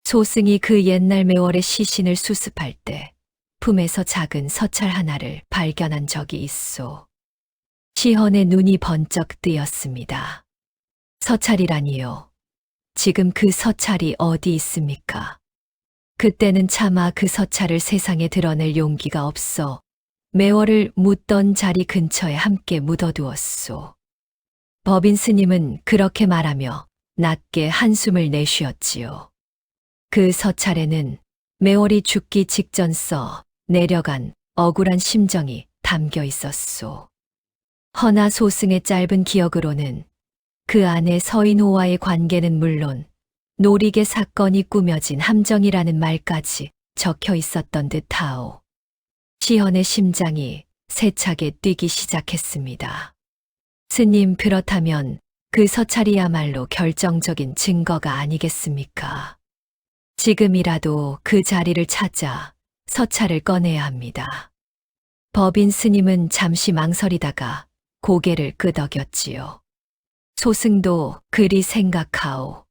소승이 그 옛날 매월의 시신을 수습할 때 품에서 작은 서찰 하나를 발견한 적이 있소. 시헌의 눈이 번쩍 뜨였습니다. 서찰이라니요. 지금 그 서찰이 어디 있습니까? 그때는 차마 그 서찰을 세상에 드러낼 용기가 없어 매월을 묻던 자리 근처에 함께 묻어두었소. 법인 스님은 그렇게 말하며 낮게 한숨을 내쉬었지요. 그 서찰에는 매월이 죽기 직전 써 내려간 억울한 심정이 담겨 있었소. 허나 소승의 짧은 기억으로는 그 안에 서인호와의 관계는 물론 놀이개 사건이 꾸며진 함정이라는 말까지 적혀 있었던 듯하오. 시헌의 심장이 세차게 뛰기 시작했습니다. 스님, 그렇다면 그 서찰이야말로 결정적인 증거가 아니겠습니까? 지금이라도 그 자리를 찾아 서찰을 꺼내야 합니다. 법인 스님은 잠시 망설이다가 고개를 끄덕였지요. 소승도 그리 생각하오.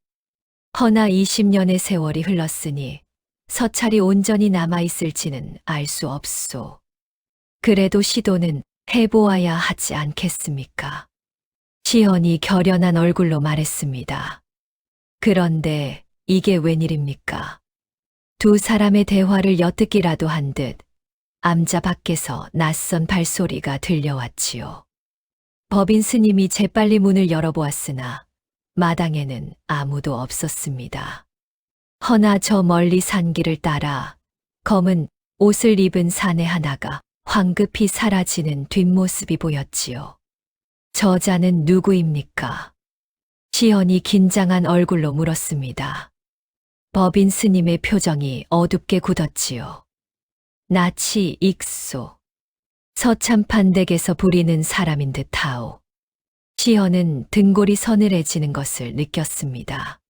허나 20년의 세월이 흘렀으니 서찰이 온전히 남아있을지는 알 수 없소. 그래도 시도는 해보아야 하지 않겠습니까? 시연이 결연한 얼굴로 말했습니다. 그런데 이게 웬일입니까? 두 사람의 대화를 엿듣기라도 한 듯 암자 밖에서 낯선 발소리가 들려왔지요. 법인 스님이 재빨리 문을 열어보았으나 마당에는 아무도 없었습니다. 허나 저 멀리 산길을 따라 검은 옷을 입은 사내 하나가 황급히 사라지는 뒷모습이 보였지요. 저자는 누구입니까? 시연이 긴장한 얼굴로 물었습니다. 법인 스님의 표정이 어둡게 굳었지요. 낯이 익소. 서참판 댁에서 부리는 사람인 듯하오. 시연은 등골이 서늘해지는 것을 느꼈습니다.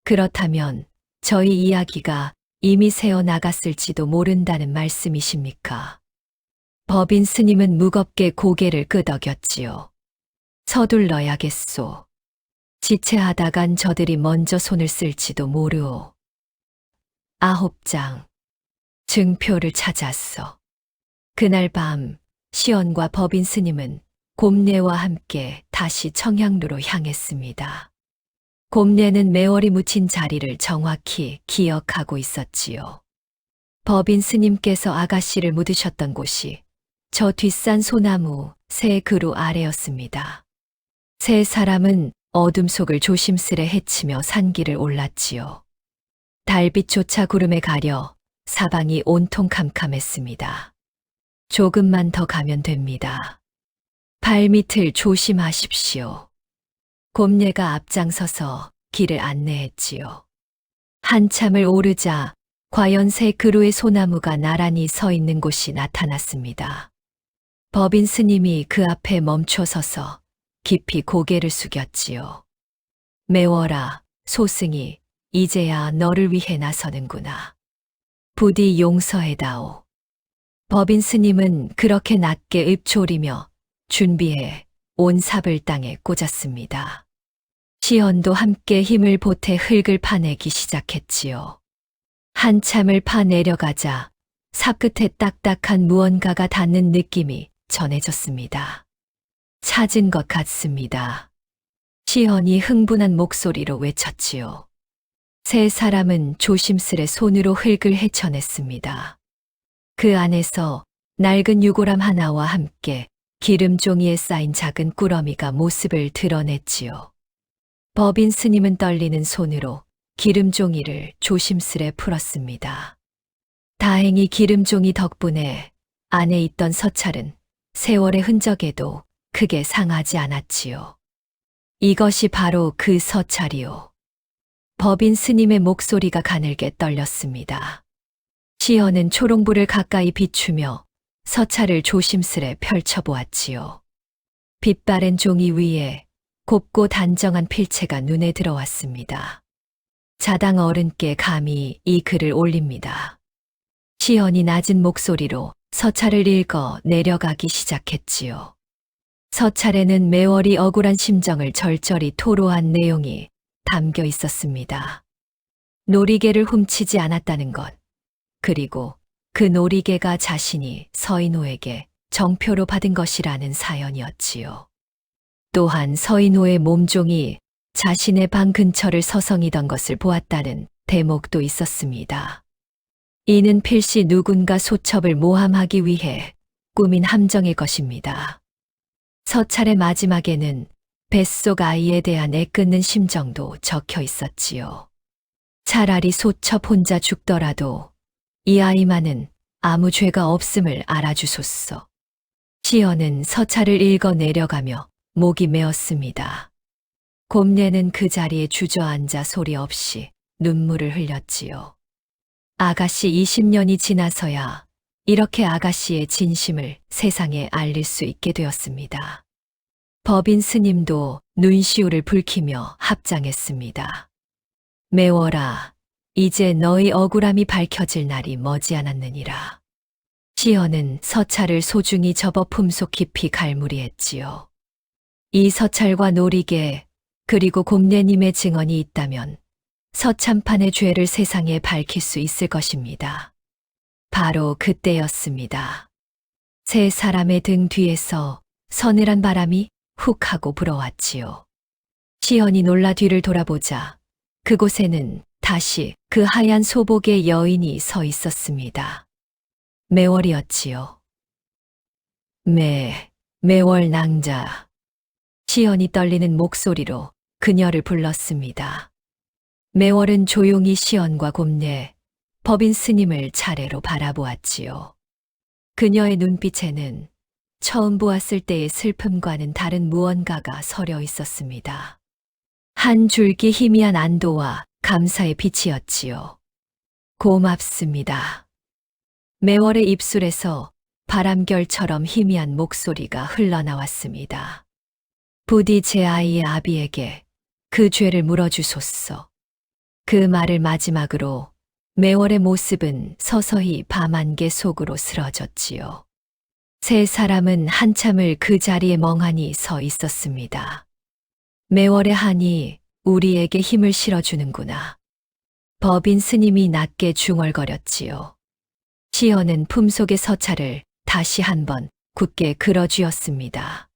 그렇다면 저희 이야기가 이미 새어 나갔을지도 모른다는 말씀이십니까? 법인 스님은 무겁게 고개를 끄덕였지요. 서둘러야겠소. 지체하다간 저들이 먼저 손을 쓸지도 모르오. 9장. 증표를 찾았어. 그날 밤 시연과 법인 스님은 곰례와 함께 다시 청향루로 향했습니다. 곰례는 매월이 묻힌 자리를 정확히 기억하고 있었지요. 법인 스님께서 아가씨를 묻으셨던 곳이 저 뒷산 소나무 새 그루 아래였습니다. 세 사람은 어둠 속을 조심스레 헤치며 산길을 올랐지요. 달빛조차 구름에 가려 사방이 온통 캄캄했습니다. 조금만 더 가면 됩니다. 발밑을 조심하십시오. 곰례가 앞장서서 길을 안내했지요. 한참을 오르자 과연 새 그루의 소나무가 나란히 서 있는 곳이 나타났습니다. 법인 스님이 그 앞에 멈춰 서서 깊이 고개를 숙였지요. 매워라, 소승이 이제야 너를 위해 나서는구나. 부디 용서해다오. 법인 스님은 그렇게 낮게 읊조리며 준비해 온 삽을 땅에 꽂았습니다. 시연도 함께 힘을 보태 흙을 파내기 시작했지요. 한참을 파내려가자 삽 끝에 딱딱한 무언가가 닿는 느낌이 전해졌습니다. 찾은 것 같습니다. 시연이 흥분한 목소리로 외쳤지요. 세 사람은 조심스레 손으로 흙을 헤쳐냈습니다. 그 안에서 낡은 유골함 하나와 함께 기름 종이에 쌓인 작은 꾸러미가 모습을 드러냈지요. 법인 스님은 떨리는 손으로 기름 종이를 조심스레 풀었습니다. 다행히 기름 종이 덕분에 안에 있던 서찰은 세월의 흔적에도 크게 상하지 않았지요. 이것이 바로 그 서찰이요. 법인 스님의 목소리가 가늘게 떨렸습니다. 시연은 초롱불을 가까이 비추며 서찰을 조심스레 펼쳐보았지요. 빛바랜 종이 위에 곱고 단정한 필체가 눈에 들어왔습니다. 자당 어른께 감히 이 글을 올립니다. 시연이 낮은 목소리로 서찰을 읽어 내려가기 시작했지요. 서찰에는 매월이 억울한 심정을 절절히 토로한 내용이 담겨 있었습니다. 놀이개를 훔치지 않았다는 것, 그리고 그 놀이개가 자신이 서인호에게 정표로 받은 것이라는 사연이었지요. 또한 서인호의 몸종이 자신의 방 근처를 서성이던 것을 보았다는 대목도 있었습니다. 이는 필시 누군가 소첩을 모함하기 위해 꾸민 함정일 것입니다. 서찰의 마지막에는 뱃속 아이에 대한 애끓는 심정도 적혀 있었지요. 차라리 소첩 혼자 죽더라도 이 아이만은 아무 죄가 없음을 알아주소서. 시연은 서찰을 읽어 내려가며 목이 메었습니다. 곰례는 그 자리에 주저앉아 소리 없이 눈물을 흘렸지요. 아가씨 20년이 지나서야 이렇게 아가씨의 진심을 세상에 알릴 수 있게 되었습니다. 법인 스님도 눈시울을 붉히며 합장했습니다. 매워라, 이제 너의 억울함이 밝혀질 날이 머지않았느니라. 시연은 서찰을 소중히 접어 품속 깊이 갈무리했지요. 이 서찰과 노리개, 그리고 곰내님의 증언이 있다면 서참판의 죄를 세상에 밝힐 수 있을 것입니다. 바로 그때였습니다. 세 사람의 등 뒤에서 서늘한 바람이 훅 하고 불어왔지요. 시연이 놀라 뒤를 돌아보자 그곳에는 다시 그 하얀 소복의 여인이 서 있었습니다. 매월이었지요. 매월 낭자. 시연이 떨리는 목소리로 그녀를 불렀습니다. 매월은 조용히 시연과 곰내, 법인 스님을 차례로 바라보았지요. 그녀의 눈빛에는 처음 보았을 때의 슬픔과는 다른 무언가가 서려 있었습니다. 한 줄기 희미한 안도와 감사의 빛이었지요. 고맙습니다. 매월의 입술에서 바람결처럼 희미한 목소리가 흘러나왔습니다. 부디 제 아이의 아비에게 그 죄를 물어주소서. 그 말을 마지막으로 매월의 모습은 서서히 밤안개 속으로 스러졌지요. 세 사람은 한참을 그 자리에 멍하니 서 있었습니다. 매월의 한이 우리에게 힘을 실어주는구나. 법인 스님이 낮게 중얼거렸지요. 시연은 품속의 서찰을 다시 한번 굳게 끌어쥐었습니다.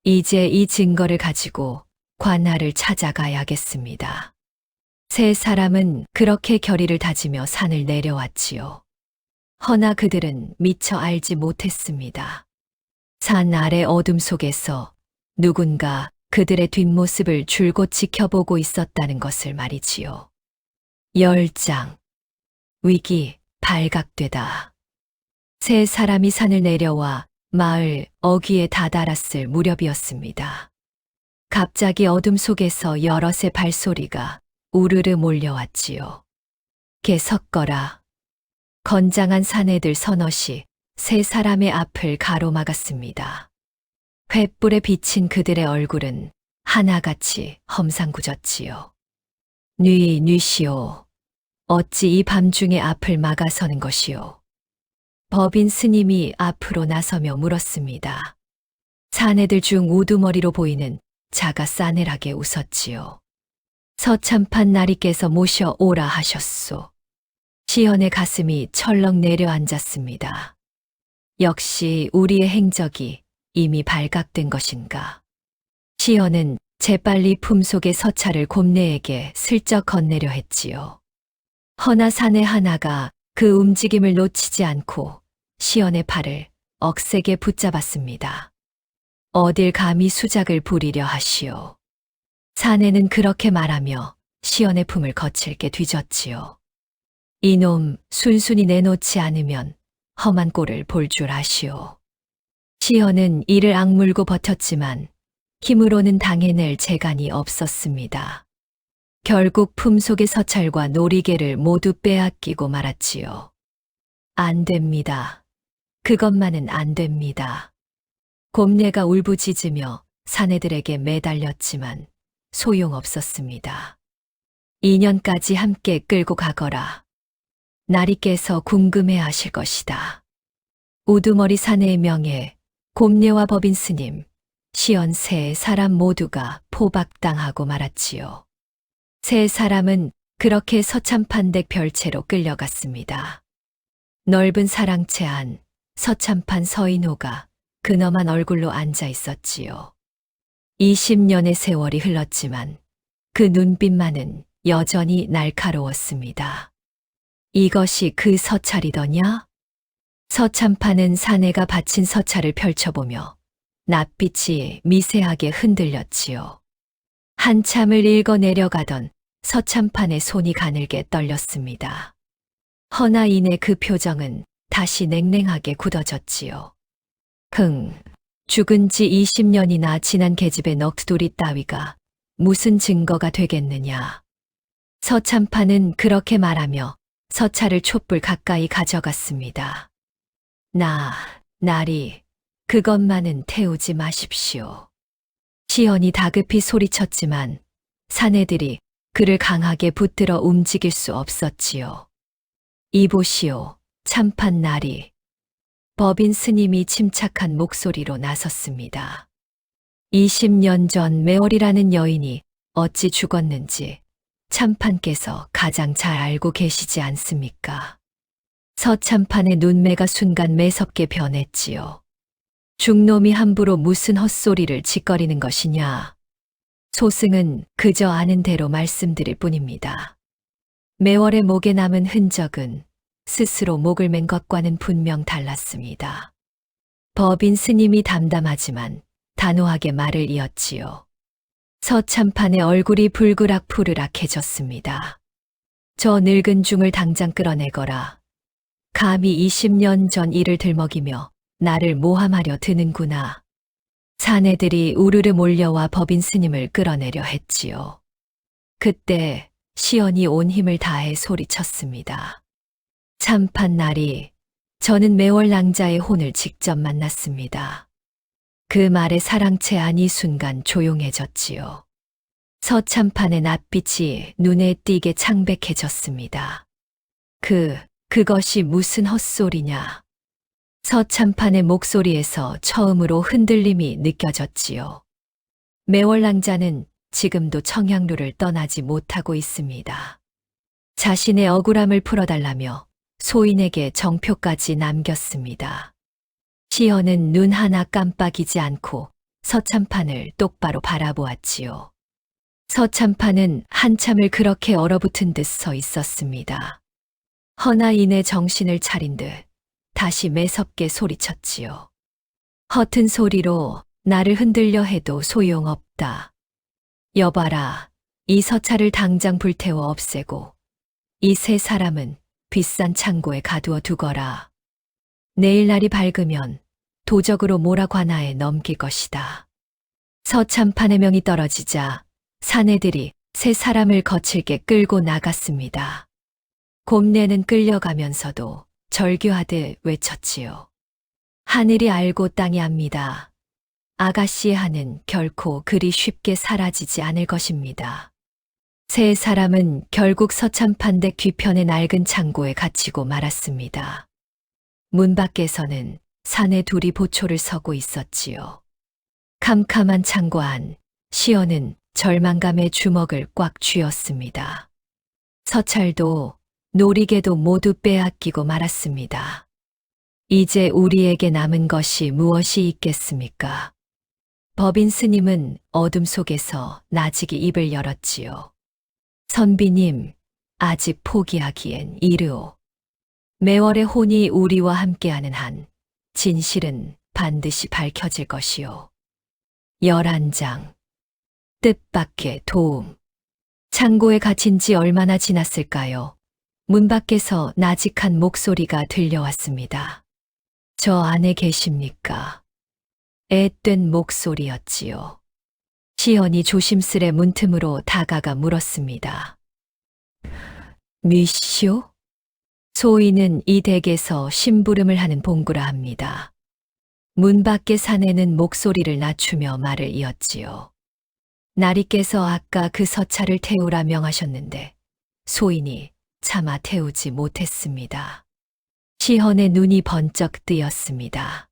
이제 이 증거를 가지고 관할을 찾아가야겠습니다. 세 사람은 그렇게 결의를 다지며 산을 내려왔지요. 허나 그들은 미처 알지 못했습니다. 산 아래 어둠 속에서 누군가 그들의 뒷모습을 줄곧 지켜보고 있었다는 것을 말이지요. 10장. 위기 발각되다. 세 사람이 산을 내려와 마을 어귀에 다다랐을 무렵이었습니다. 갑자기 어둠 속에서 여럿의 발소리가 우르르 몰려왔지요. 섞어라. 건장한 사내들 서너시 세 사람의 앞을 가로막았습니다. 횃불에 비친 그들의 얼굴은 하나같이 험상궂었지요. 뉘시오. 어찌 이 밤중에 앞을 막아서는 것이오. 법인 스님이 앞으로 나서며 물었습니다. 사내들 중 우두머리로 보이는 자가 싸늘하게 웃었지요. 서참판 나리께서 모셔오라 하셨소. 시연의 가슴이 철렁 내려앉았습니다. 역시 우리의 행적이 이미 발각된 것인가. 시연은 재빨리 품속의 서찰을 곰내에게 슬쩍 건네려 했지요. 허나 사내 하나가 그 움직임을 놓치지 않고 시연의 팔을 억세게 붙잡았습니다. 어딜 감히 수작을 부리려 하시오. 사내는 그렇게 말하며 시연의 품을 거칠게 뒤졌지요. 이놈 순순히 내놓지 않으면 험한 꼴을 볼 줄 아시오. 시연은 이를 악물고 버텼지만 힘으로는 당해낼 재간이 없었습니다. 결국 품속의 서찰과 놀이개를 모두 빼앗기고 말았지요. 안 됩니다. 그것만은 안 됩니다. 곰내가 울부짖으며 사내들에게 매달렸지만 소용없었습니다. 2년까지 함께 끌고 가거라. 나리께서 궁금해 하실 것이다. 우두머리 사내의 명예, 곰내와 법인 스님, 시연 세 사람 모두가 포박당하고 말았지요. 세 사람은 그렇게 서참판댁 별채로 끌려갔습니다. 넓은 사랑채 안 서참판 서인호가 근엄한 얼굴로 앉아 있었지요. 20년의 세월이 흘렀지만 그 눈빛만은 여전히 날카로웠습니다. 이것이 그 서찰이더냐? 서참판은 사내가 바친 서찰을 펼쳐보며 낯빛이 미세하게 흔들렸지요. 한참을 읽어 내려가던 서참판의 손이 가늘게 떨렸습니다. 허나 이내 그 표정은 다시 냉랭하게 굳어졌지요. 죽은 지 20년이나 지난 계집의 넋두리 따위가 무슨 증거가 되겠느냐. 서참판은 그렇게 말하며 서찰을 촛불 가까이 가져갔습니다. 나리, 그것만은 태우지 마십시오. 시연이 다급히 소리쳤지만 사내들이 그를 강하게 붙들어 움직일 수 없었지요. 이보시오, 참판 나리. 법인 스님이 침착한 목소리로 나섰습니다. 20년 전 매월이라는 여인이 어찌 죽었는지 참판께서 가장 잘 알고 계시지 않습니까? 서참판의 눈매가 순간 매섭게 변했지요. 중놈이 함부로 무슨 헛소리를 짓거리는 것이냐. 소승은 그저 아는 대로 말씀드릴 뿐입니다. 매월의 목에 남은 흔적은 스스로 목을 맨 것과는 분명 달랐습니다. 법인 스님이 담담하지만 단호하게 말을 이었지요. 서참판의 얼굴이 불그락푸르락해졌습니다. 저 늙은 중을 당장 끌어내거라. 감히 20년 전 일을 들먹이며 나를 모함하려 드는구나. 사내들이 우르르 몰려와 법인 스님을 끌어내려 했지요. 그때 시연이 온 힘을 다해 소리쳤습니다. 참판 나리, 저는 매월 낭자의 혼을 직접 만났습니다. 그 말에 사랑채 안이 순간 조용해졌지요. 서참판의 낯빛이 눈에 띄게 창백해졌습니다. 그것이 무슨 헛소리냐. 서참판의 목소리에서 처음으로 흔들림이 느껴졌지요. 매월낭자는 지금도 청양루를 떠나지 못하고 있습니다. 자신의 억울함을 풀어달라며 소인에게 정표까지 남겼습니다. 시연은 눈 하나 깜빡이지 않고 서참판을 똑바로 바라보았지요. 서참판은 한참을 그렇게 얼어붙은 듯 서 있었습니다. 허나 이내 정신을 차린 듯 다시 매섭게 소리쳤지요. 허튼 소리로 나를 흔들려 해도 소용없다. 여봐라, 이 서차를 당장 불태워 없애고 이 세 사람은 비싼 창고에 가두어 두거라. 내일 날이 밝으면 도적으로 모라 관아에 넘길 것이다. 서참판의 명이 떨어지자 사내들이 세 사람을 거칠게 끌고 나갔습니다. 곰내는 끌려가면서도 절규하듯 외쳤지요. 하늘이 알고 땅이 압니다. 아가씨의 한은 결코 그리 쉽게 사라지지 않을 것입니다. 세 사람은 결국 서참판댁 뒤편의 낡은 창고에 갇히고 말았습니다. 문 밖에서는 사내 둘이 보초를 서고 있었지요. 캄캄한 창고 안, 시연은 절망감에 주먹을 꽉 쥐었습니다. 서찰도 놀이개도 모두 빼앗기고 말았습니다. 이제 우리에게 남은 것이 무엇이 있겠습니까? 법인 스님은 어둠 속에서 나직이 입을 열었지요. 선비님, 아직 포기하기엔 이르오. 매월의 혼이 우리와 함께하는 한 진실은 반드시 밝혀질 것이오. 11장. 뜻밖의 도움. 창고에 갇힌 지 얼마나 지났을까요? 문 밖에서 나직한 목소리가 들려왔습니다. 저 안에 계십니까? 앳된 목소리였지요. 시연이 조심스레 문틈으로 다가가 물었습니다. 미시오? 소인은 이 댁에서 심부름을 하는 봉구라 합니다. 문 밖의 사내는 목소리를 낮추며 말을 이었지요. 나리께서 아까 그 서차를 태우라 명하셨는데 소인이 차마 태우지 못했습니다. 시헌의 눈이 번쩍 뜨였습니다.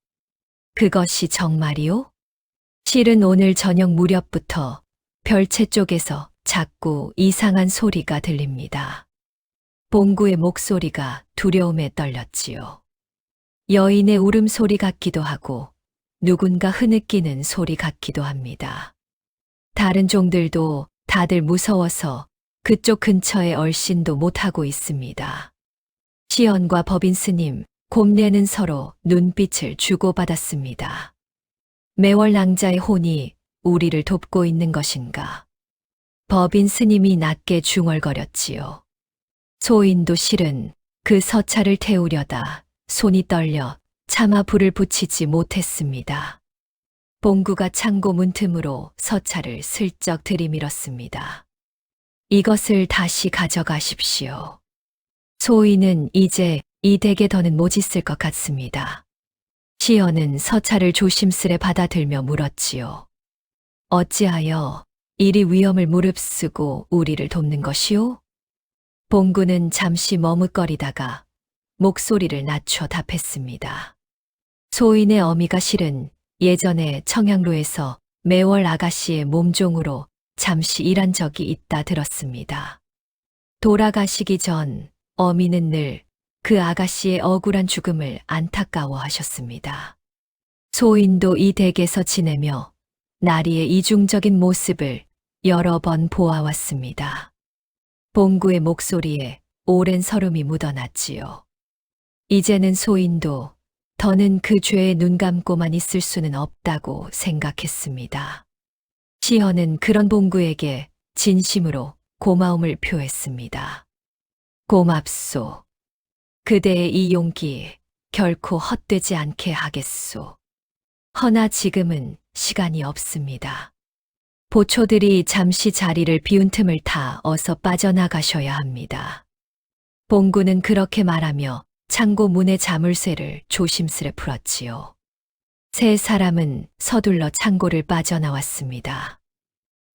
그것이 정말이오? 실은 오늘 저녁 무렵부터 별채 쪽에서 자꾸 이상한 소리가 들립니다. 봉구의 목소리가 두려움에 떨렸지요. 여인의 울음소리 같기도 하고 누군가 흐느끼는 소리 같기도 합니다. 다른 종들도 다들 무서워서 그쪽 근처에 얼씬도 못하고 있습니다. 시연과 법인 스님, 곰내는 서로 눈빛을 주고받았습니다. 매월 낭자의 혼이 우리를 돕고 있는 것인가? 법인 스님이 낮게 중얼거렸지요. 소인도 실은 그 서차를 태우려다 손이 떨려 차마 불을 붙이지 못했습니다. 봉구가 창고 문틈으로 서차를 슬쩍 들이밀었습니다. 이것을 다시 가져가십시오. 소인은 이제 이 댁에 더는 못 있을 것 같습니다. 시연은 서차를 조심스레 받아들며 물었지요. 어찌하여 이리 위험을 무릅쓰고 우리를 돕는 것이오? 봉구는 잠시 머뭇거리다가 목소리를 낮춰 답했습니다. 소인의 어미가 실은 예전에 청양로에서 매월 아가씨의 몸종으로 잠시 일한 적이 있다 들었습니다. 돌아가시기 전 어미는 늘 그 아가씨의 억울한 죽음을 안타까워하셨습니다. 소인도 이 댁에서 지내며 나리의 이중적인 모습을 여러 번 보아왔습니다. 봉구의 목소리에 오랜 서름이 묻어났지요. 이제는 소인도 더는 그 죄에 눈 감고만 있을 수는 없다고 생각했습니다. 시헌은 그런 봉구에게 진심으로 고마움을 표했습니다. 고맙소. 그대의 이 용기 결코 헛되지 않게 하겠소. 허나 지금은 시간이 없습니다. 보초들이 잠시 자리를 비운 틈을 타 어서 빠져나가셔야 합니다. 봉구는 그렇게 말하며 창고 문의 자물쇠를 조심스레 풀었지요. 세 사람은 서둘러 창고를 빠져나왔습니다.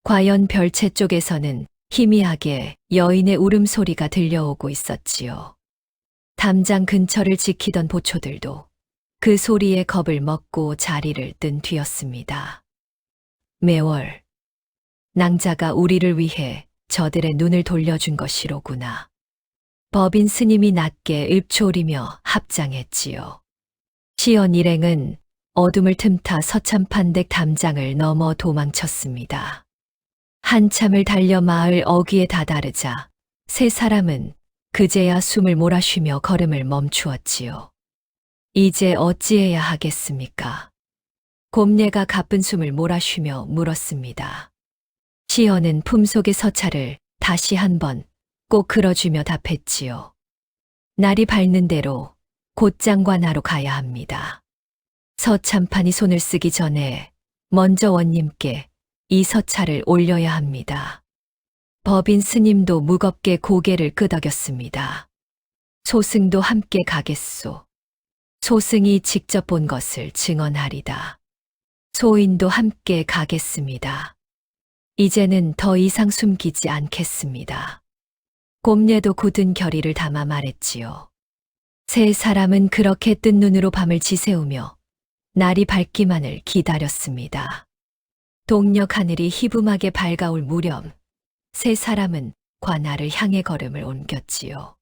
과연 별채 쪽에서는 희미하게 여인의 울음소리가 들려오고 있었지요. 담장 근처를 지키던 보초들도 그 소리에 겁을 먹고 자리를 뜬 뒤였습니다. 매월, 낭자가 우리를 위해 저들의 눈을 돌려준 것이로구나. 법인 스님이 낮게 읊조리며 합장했지요. 시연 일행은 어둠을 틈타 서참판댁 담장을 넘어 도망쳤습니다. 한참을 달려 마을 어귀에 다다르자 세 사람은 그제야 숨을 몰아쉬며 걸음을 멈추었지요. 이제 어찌해야 하겠습니까? 곰례가 가쁜 숨을 몰아쉬며 물었습니다. 시연은 품속의 서찰을 다시 한번 꼭 끌어주며 답했지요. 날이 밝는 대로 곧장관하러 가야 합니다. 서참판이 손을 쓰기 전에 먼저 원님께 이 서찰을 올려야 합니다. 법인 스님도 무겁게 고개를 끄덕였습니다. 소승도 함께 가겠소. 소승이 직접 본 것을 증언하리다. 소인도 함께 가겠습니다. 이제는 더 이상 숨기지 않겠습니다. 곰례도 굳은 결의를 담아 말했지요. 세 사람은 그렇게 뜬 눈으로 밤을 지새우며 날이 밝기만을 기다렸습니다. 동력 하늘이 희붐하게 밝아올 무렵 세 사람은 관아를 향해 걸음을 옮겼지요.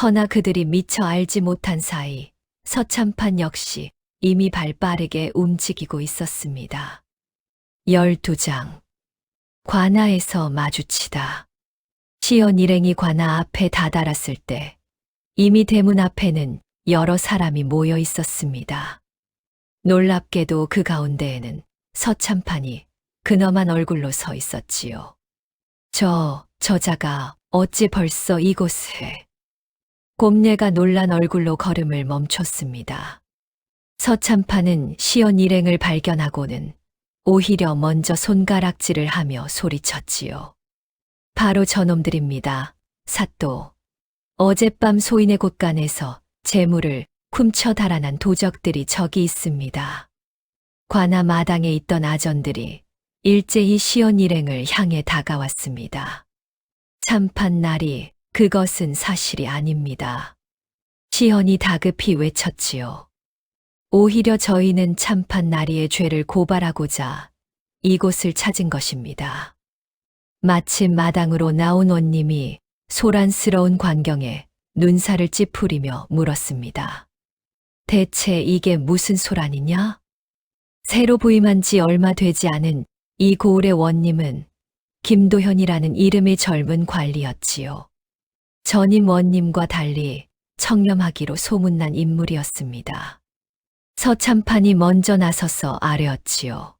허나 그들이 미처 알지 못한 사이 서참판 역시 이미 발빠르게 움직이고 있었습니다. 12장. 관아에서 마주치다. 시연 일행이 관아 앞에 다다랐을 때 이미 대문 앞에는 여러 사람이 모여 있었습니다. 놀랍게도 그 가운데에는 서참판이 근엄한 얼굴로 서 있었지요. 저자가 어찌 벌써 이곳에. 곰례가 놀란 얼굴로 걸음을 멈췄습니다. 서참판은 시연 일행을 발견하고는 오히려 먼저 손가락질을 하며 소리쳤지요. 바로 저놈들입니다. 사또. 어젯밤 소인의 곳간에서 재물을 훔쳐 달아난 도적들이 저기 있습니다. 관아 마당에 있던 아전들이 일제히 시연 일행을 향해 다가왔습니다. 참판 날이 그것은 사실이 아닙니다. 시연이 다급히 외쳤지요. 오히려 저희는 참판 나리의 죄를 고발하고자 이곳을 찾은 것입니다. 마침 마당으로 나온 원님이 소란스러운 광경에 눈살을 찌푸리며 물었습니다. 대체 이게 무슨 소란이냐? 새로 부임한 지 얼마 되지 않은 이 고을의 원님은 김도현이라는 이름의 젊은 관리였지요. 전임 원님과 달리 청렴하기로 소문난 인물이었습니다. 서참판이 먼저 나서서 아뢰었지요.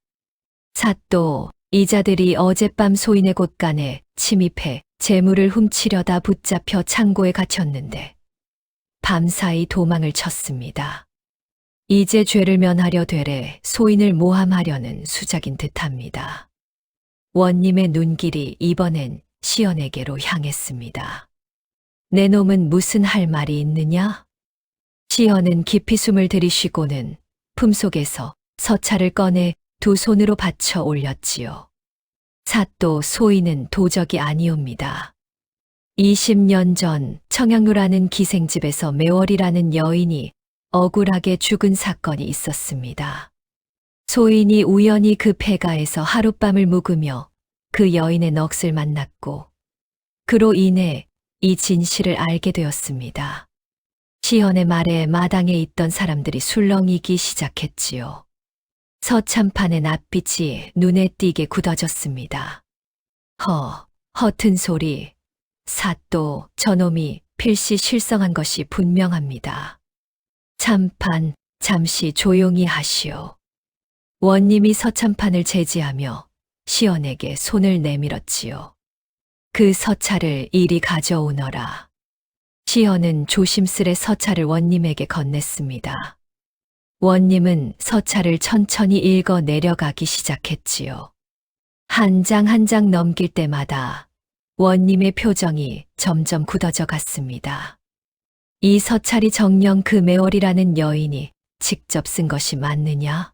사또, 이자들이 어젯밤 소인의 곳간에 침입해 재물을 훔치려다 붙잡혀 창고에 갇혔는데 밤사이 도망을 쳤습니다. 이제 죄를 면하려 되래 소인을 모함하려는 수작인 듯합니다. 원님의 눈길이 이번엔 시연에게로 향했습니다. 내 놈은 무슨 할 말이 있느냐? 시연은 깊이 숨을 들이쉬고는 품속에서 서찰을 꺼내 두 손으로 받쳐 올렸지요. 사또 소인은 도적이 아니옵니다. 20년 전 청양루라는 기생집에서 매월이라는 여인이 억울하게 죽은 사건이 있었습니다. 소인이 우연히 그 폐가에서 하룻밤을 묵으며 그 여인의 넋을 만났고 그로 인해 이 진실을 알게 되었습니다. 시연의 말에 마당에 있던 사람들이 술렁이기 시작했지요. 서참판의 낯빛이 눈에 띄게 굳어졌습니다. 허튼 소리. 사또 저놈이 필시 실성한 것이 분명합니다. 참판, 잠시 조용히 하시오. 원님이 서참판을 제지하며 시연에게 손을 내밀었지요. 그 서찰을 이리 가져오너라. 시연은 조심스레 서찰을 원님에게 건넸습니다. 원님은 서찰을 천천히 읽어 내려가기 시작했지요. 한 장 한 장 넘길 때마다 원님의 표정이 점점 굳어져 갔습니다. 이 서찰이 정녕 그 매월이라는 여인이 직접 쓴 것이 맞느냐?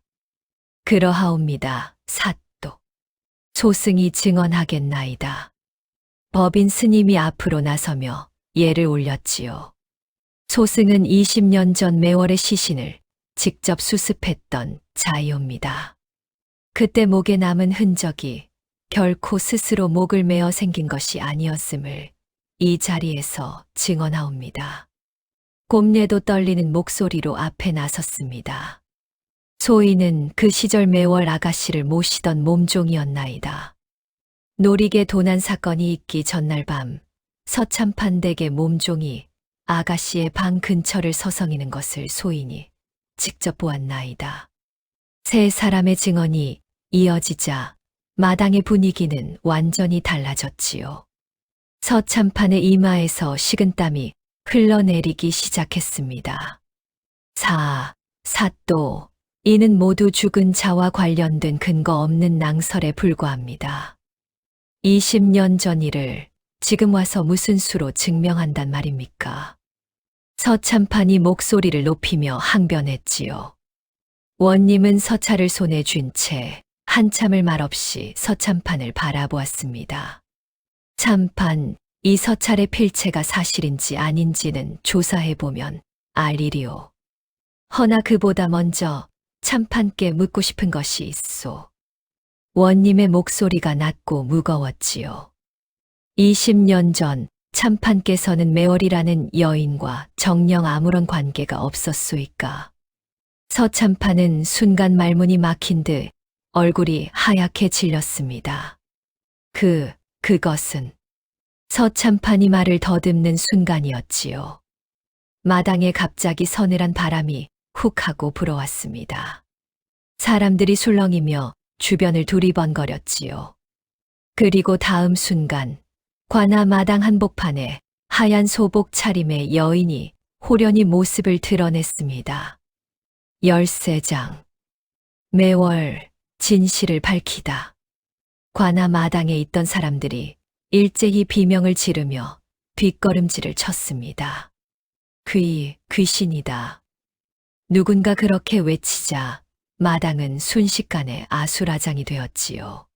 그러하옵니다, 사또. 소승이 증언하겠나이다. 법인 스님이 앞으로 나서며 예를 올렸지요. 소승은 20년 전 매월의 시신을 직접 수습했던 자이옵니다. 그때 목에 남은 흔적이 결코 스스로 목을 메어 생긴 것이 아니었음을 이 자리에서 증언하옵니다. 곰례도 떨리는 목소리로 앞에 나섰습니다. 소인은 그 시절 매월 아가씨를 모시던 몸종이었나이다. 노리개 도난 사건이 있기 전날 밤 서참판 댁의 몸종이 아가씨의 방 근처를 서성이는 것을 소인이 직접 보았나이다. 세 사람의 증언이 이어지자 마당의 분위기는 완전히 달라졌지요. 서참판의 이마에서 식은땀이 흘러내리기 시작했습니다. 사또, 이는 모두 죽은 자와 관련된 근거 없는 낭설에 불과합니다. 20년 전 일을 지금 와서 무슨 수로 증명한단 말입니까? 서참판이 목소리를 높이며 항변했지요. 원님은 서찰을 손에 쥔 채 한참을 말없이 서참판을 바라보았습니다. 참판, 이 서찰의 필체가 사실인지 아닌지는 조사해보면 알 일이오. 허나 그보다 먼저 참판께 묻고 싶은 것이 있소. 원님의 목소리가 낮고 무거웠지요. 20년 전 참판께서는 매월이라는 여인과 정녕 아무런 관계가 없었소이까. 서참판은 순간 말문이 막힌 듯 얼굴이 하얗게 질렸습니다. 그것은 서참판이 말을 더듬는 순간이었지요. 마당에 갑자기 서늘한 바람이 훅 하고 불어왔습니다. 사람들이 술렁이며 주변을 두리번거렸지요. 그리고 다음 순간 관아 마당 한복판에 하얀 소복 차림의 여인이 호련히 모습을 드러냈습니다. 13장. 매월 진실을 밝히다. 관아 마당에 있던 사람들이 일제히 비명을 지르며 뒷걸음질을 쳤습니다. 귀신이다. 누군가 그렇게 외치자 마당은 순식간에 아수라장이 되었지요.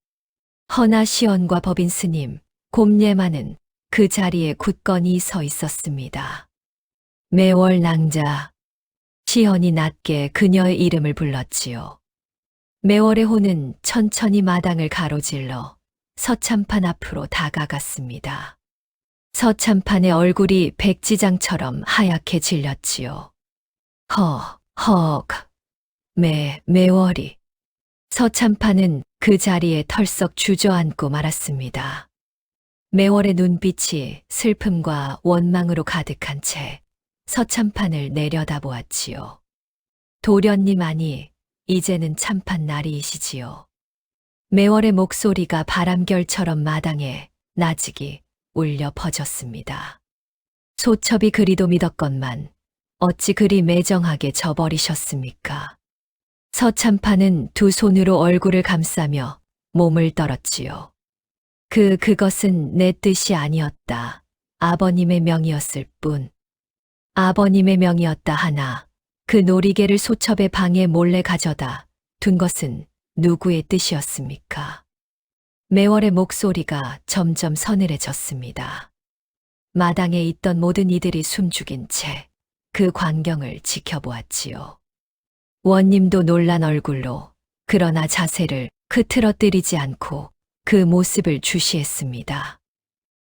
허나 시연과 법인 스님, 곰예만은 그 자리에 굳건히 서 있었습니다. 매월 낭자. 시연이 낮게 그녀의 이름을 불렀지요. 매월의 호는 천천히 마당을 가로질러 서참판 앞으로 다가갔습니다. 서참판의 얼굴이 백지장처럼 하얗게 질렸지요. 매월이. 서참판은 그 자리에 털썩 주저앉고 말았습니다. 매월의 눈빛이 슬픔과 원망으로 가득한 채 서참판을 내려다보았지요. 도련님 아니, 이제는 참판 날이시지요. 매월의 목소리가 바람결처럼 마당에 나직이 울려 퍼졌습니다. 소첩이 그리도 믿었건만 어찌 그리 매정하게 져버리셨습니까? 서참판은 두 손으로 얼굴을 감싸며 몸을 떨었지요. 그것은 내 뜻이 아니었다. 아버님의 명이었을 뿐. 아버님의 명이었다 하나 그 놀이개를 소첩의 방에 몰래 가져다 둔 것은 누구의 뜻이었습니까? 매월의 목소리가 점점 서늘해졌습니다. 마당에 있던 모든 이들이 숨죽인 채 그 광경을 지켜보았지요. 원님도 놀란 얼굴로 그러나 자세를 흐트러뜨리지 않고 그 모습을 주시했습니다.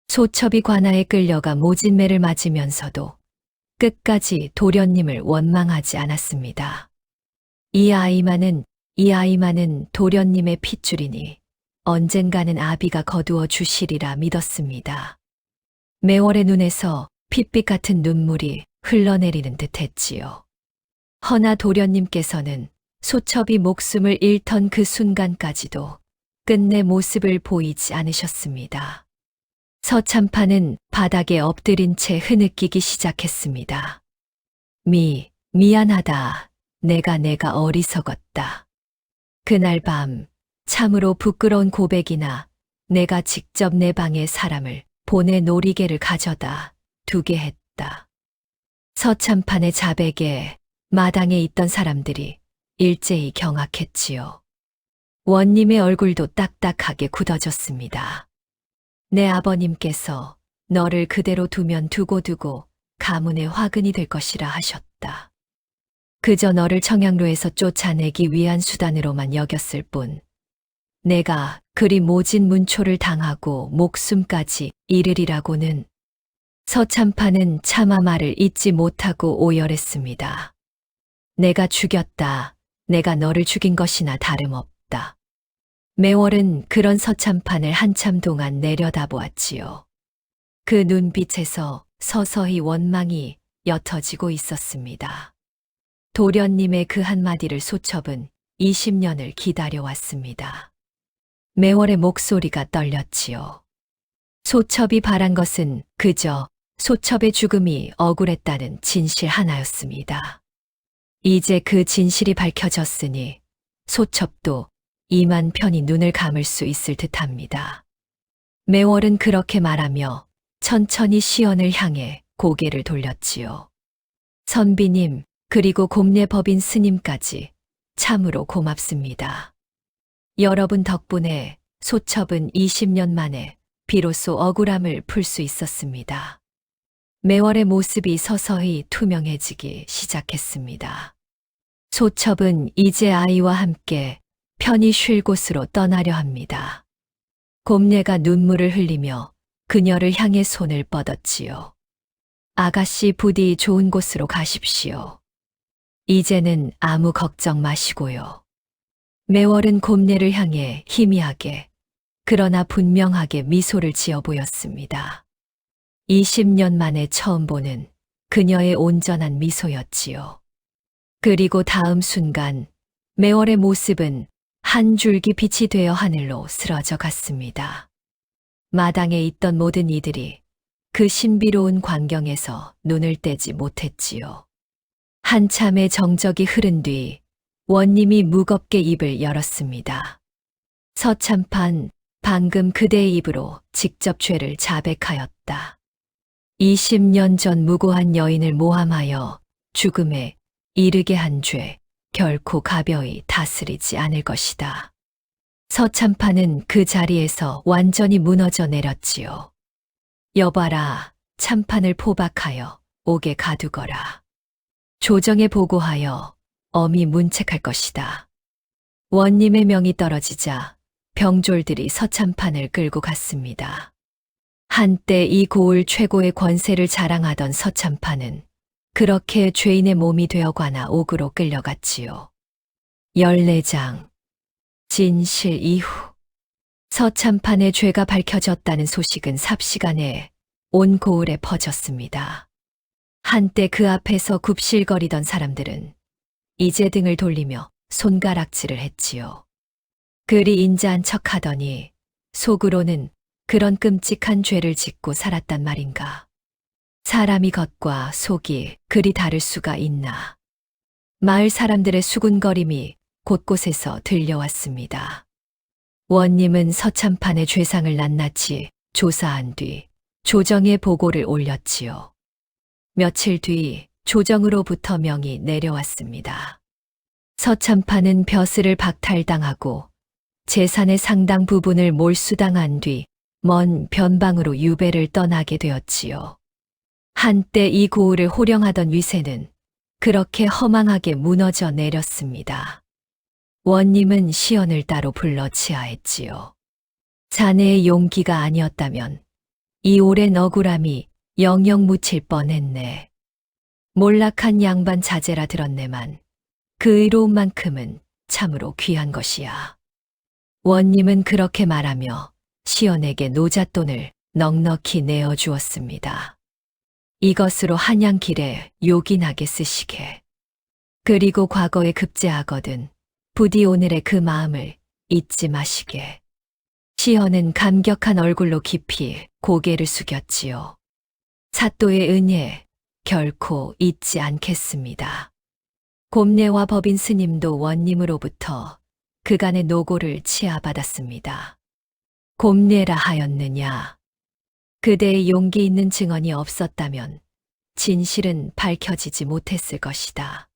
소첩이 관아에 끌려가 모진매를 맞으면서도 끝까지 도련님을 원망하지 않았습니다. 이 아이만은 도련님의 핏줄이니 언젠가는 아비가 거두어 주시리라 믿었습니다. 매월의 눈에서 핏빛 같은 눈물이 흘러내리는 듯 했지요. 허나 도련님께서는 소첩이 목숨을 잃던 그 순간까지도 끝내 모습을 보이지 않으셨습니다. 서참판은 바닥에 엎드린 채 흐느끼기 시작했습니다. 미안하다. 내가 어리석었다. 그날 밤 참으로 부끄러운 고백이나 내가 직접 내 방에 사람을 보내 놀이개를 가져다 두게 했다. 서참판의 자백에 마당에 있던 사람들이 일제히 경악했지요. 원님의 얼굴도 딱딱하게 굳어졌습니다. 내 아버님께서 너를 그대로 두면 두고 가문의 화근이 될 것이라 하셨다. 그저 너를 청양로에서 쫓아내기 위한 수단으로만 여겼을 뿐 내가 그리 모진 문초를 당하고 목숨까지 잃으리라고는. 서참판은 차마 말을 잇지 못하고 오열했습니다. 내가 죽였다. 내가 너를 죽인 것이나 다름없다. 매월은 그런 서참판을 한참 동안 내려다보았지요. 그 눈빛에서 서서히 원망이 옅어지고 있었습니다. 도련님의 그 한마디를 소첩은 20년을 기다려왔습니다. 매월의 목소리가 떨렸지요. 소첩이 바란 것은 그저 소첩의 죽음이 억울했다는 진실 하나였습니다. 이제 그 진실이 밝혀졌으니 소첩도 이만 편히 눈을 감을 수 있을 듯합니다. 매월은 그렇게 말하며 천천히 시연을 향해 고개를 돌렸지요. 선비님, 그리고 곰례 법인 스님까지 참으로 고맙습니다. 여러분 덕분에 소첩은 20년 만에 비로소 억울함을 풀 수 있었습니다. 매월의 모습이 서서히 투명해지기 시작했습니다. 소첩은 이제 아이와 함께 편히 쉴 곳으로 떠나려 합니다. 곰례가 눈물을 흘리며 그녀를 향해 손을 뻗었지요. 아가씨 부디 좋은 곳으로 가십시오. 이제는 아무 걱정 마시고요. 매월은 곰례를 향해 희미하게 그러나 분명하게 미소를 지어 보였습니다. 20년 만에 처음 보는 그녀의 온전한 미소였지요. 그리고 다음 순간 매월의 모습은 한 줄기 빛이 되어 하늘로 쓰러져 갔습니다. 마당에 있던 모든 이들이 그 신비로운 광경에서 눈을 떼지 못했지요. 한참의 정적이 흐른 뒤 원님이 무겁게 입을 열었습니다. 서참판, 방금 그대의 입으로 직접 죄를 자백하였다. 20년 전 무고한 여인을 모함하여 죽음에 이르게 한 죄, 결코 가벼이 다스리지 않을 것이다. 서참판은 그 자리에서 완전히 무너져 내렸지요. 여봐라, 참판을 포박하여 옥에 가두거라. 조정에 보고하여 엄히 문책할 것이다. 원님의 명이 떨어지자 병졸들이 서참판을 끌고 갔습니다. 한때 이 고을 최고의 권세를 자랑하던 서참판은 그렇게 죄인의 몸이 되어 관아 옥으로 끌려갔지요. 14장 진실 이후 서참판의 죄가 밝혀졌다는 소식은 삽시간에 온 고을에 퍼졌습니다. 한때 그 앞에서 굽실거리던 사람들은 이제 등을 돌리며 손가락질을 했지요. 그리 인자한 척하더니 속으로는 그런 끔찍한 죄를 짓고 살았단 말인가. 사람이 겉과 속이 그리 다를 수가 있나. 마을 사람들의 수군거림이 곳곳에서 들려왔습니다. 원님은 서참판의 죄상을 낱낱이 조사한 뒤 조정에 보고를 올렸지요. 며칠 뒤 조정으로부터 명이 내려왔습니다. 서참판은 벼슬을 박탈당하고 재산의 상당 부분을 몰수당한 뒤 먼 변방으로 유배를 떠나게 되었지요. 한때 이 고을을 호령하던 위세는 그렇게 허망하게 무너져 내렸습니다. 원님은 시연을 따로 불러 치하했지요. 자네의 용기가 아니었다면 이 오랜 억울함이 영영 묻힐 뻔했네. 몰락한 양반 자제라 들었네만 그 의로움만큼은 참으로 귀한 것이야. 원님은 그렇게 말하며 시연에게 노잣돈을 넉넉히 내어주었습니다. 이것으로 한양길에 요긴하게 쓰시게. 그리고 과거에 급제하거든 부디 오늘의 그 마음을 잊지 마시게. 시연은 감격한 얼굴로 깊이 고개를 숙였지요. 사또의 은혜 결코 잊지 않겠습니다. 곰례와 법인 스님도 원님으로부터 그간의 노고를 치하받았습니다. 곰례라 하였느냐. 그대의 용기 있는 증언이 없었다면 진실은 밝혀지지 못했을 것이다.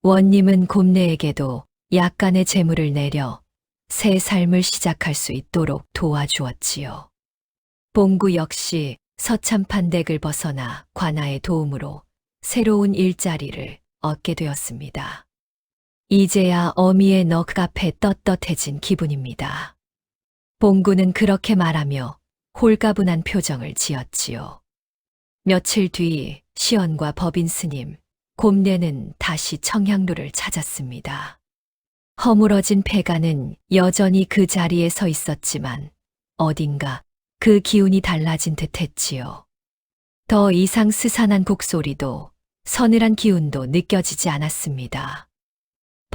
원님은 곰례에게도 약간의 재물을 내려 새 삶을 시작할 수 있도록 도와주었지요. 봉구 역시 서참판 댁을 벗어나 관아의 도움으로 새로운 일자리를 얻게 되었습니다. 이제야 어미의 넋 앞에 떳떳해진 기분입니다. 봉구는 그렇게 말하며 홀가분한 표정을 지었지요. 며칠 뒤 시연과 법인 스님, 곰례는 다시 청향루를 찾았습니다. 허물어진 폐가는 여전히 그 자리에 서 있었지만 어딘가 그 기운이 달라진 듯 했지요. 더 이상 스산한 곡소리도 서늘한 기운도 느껴지지 않았습니다.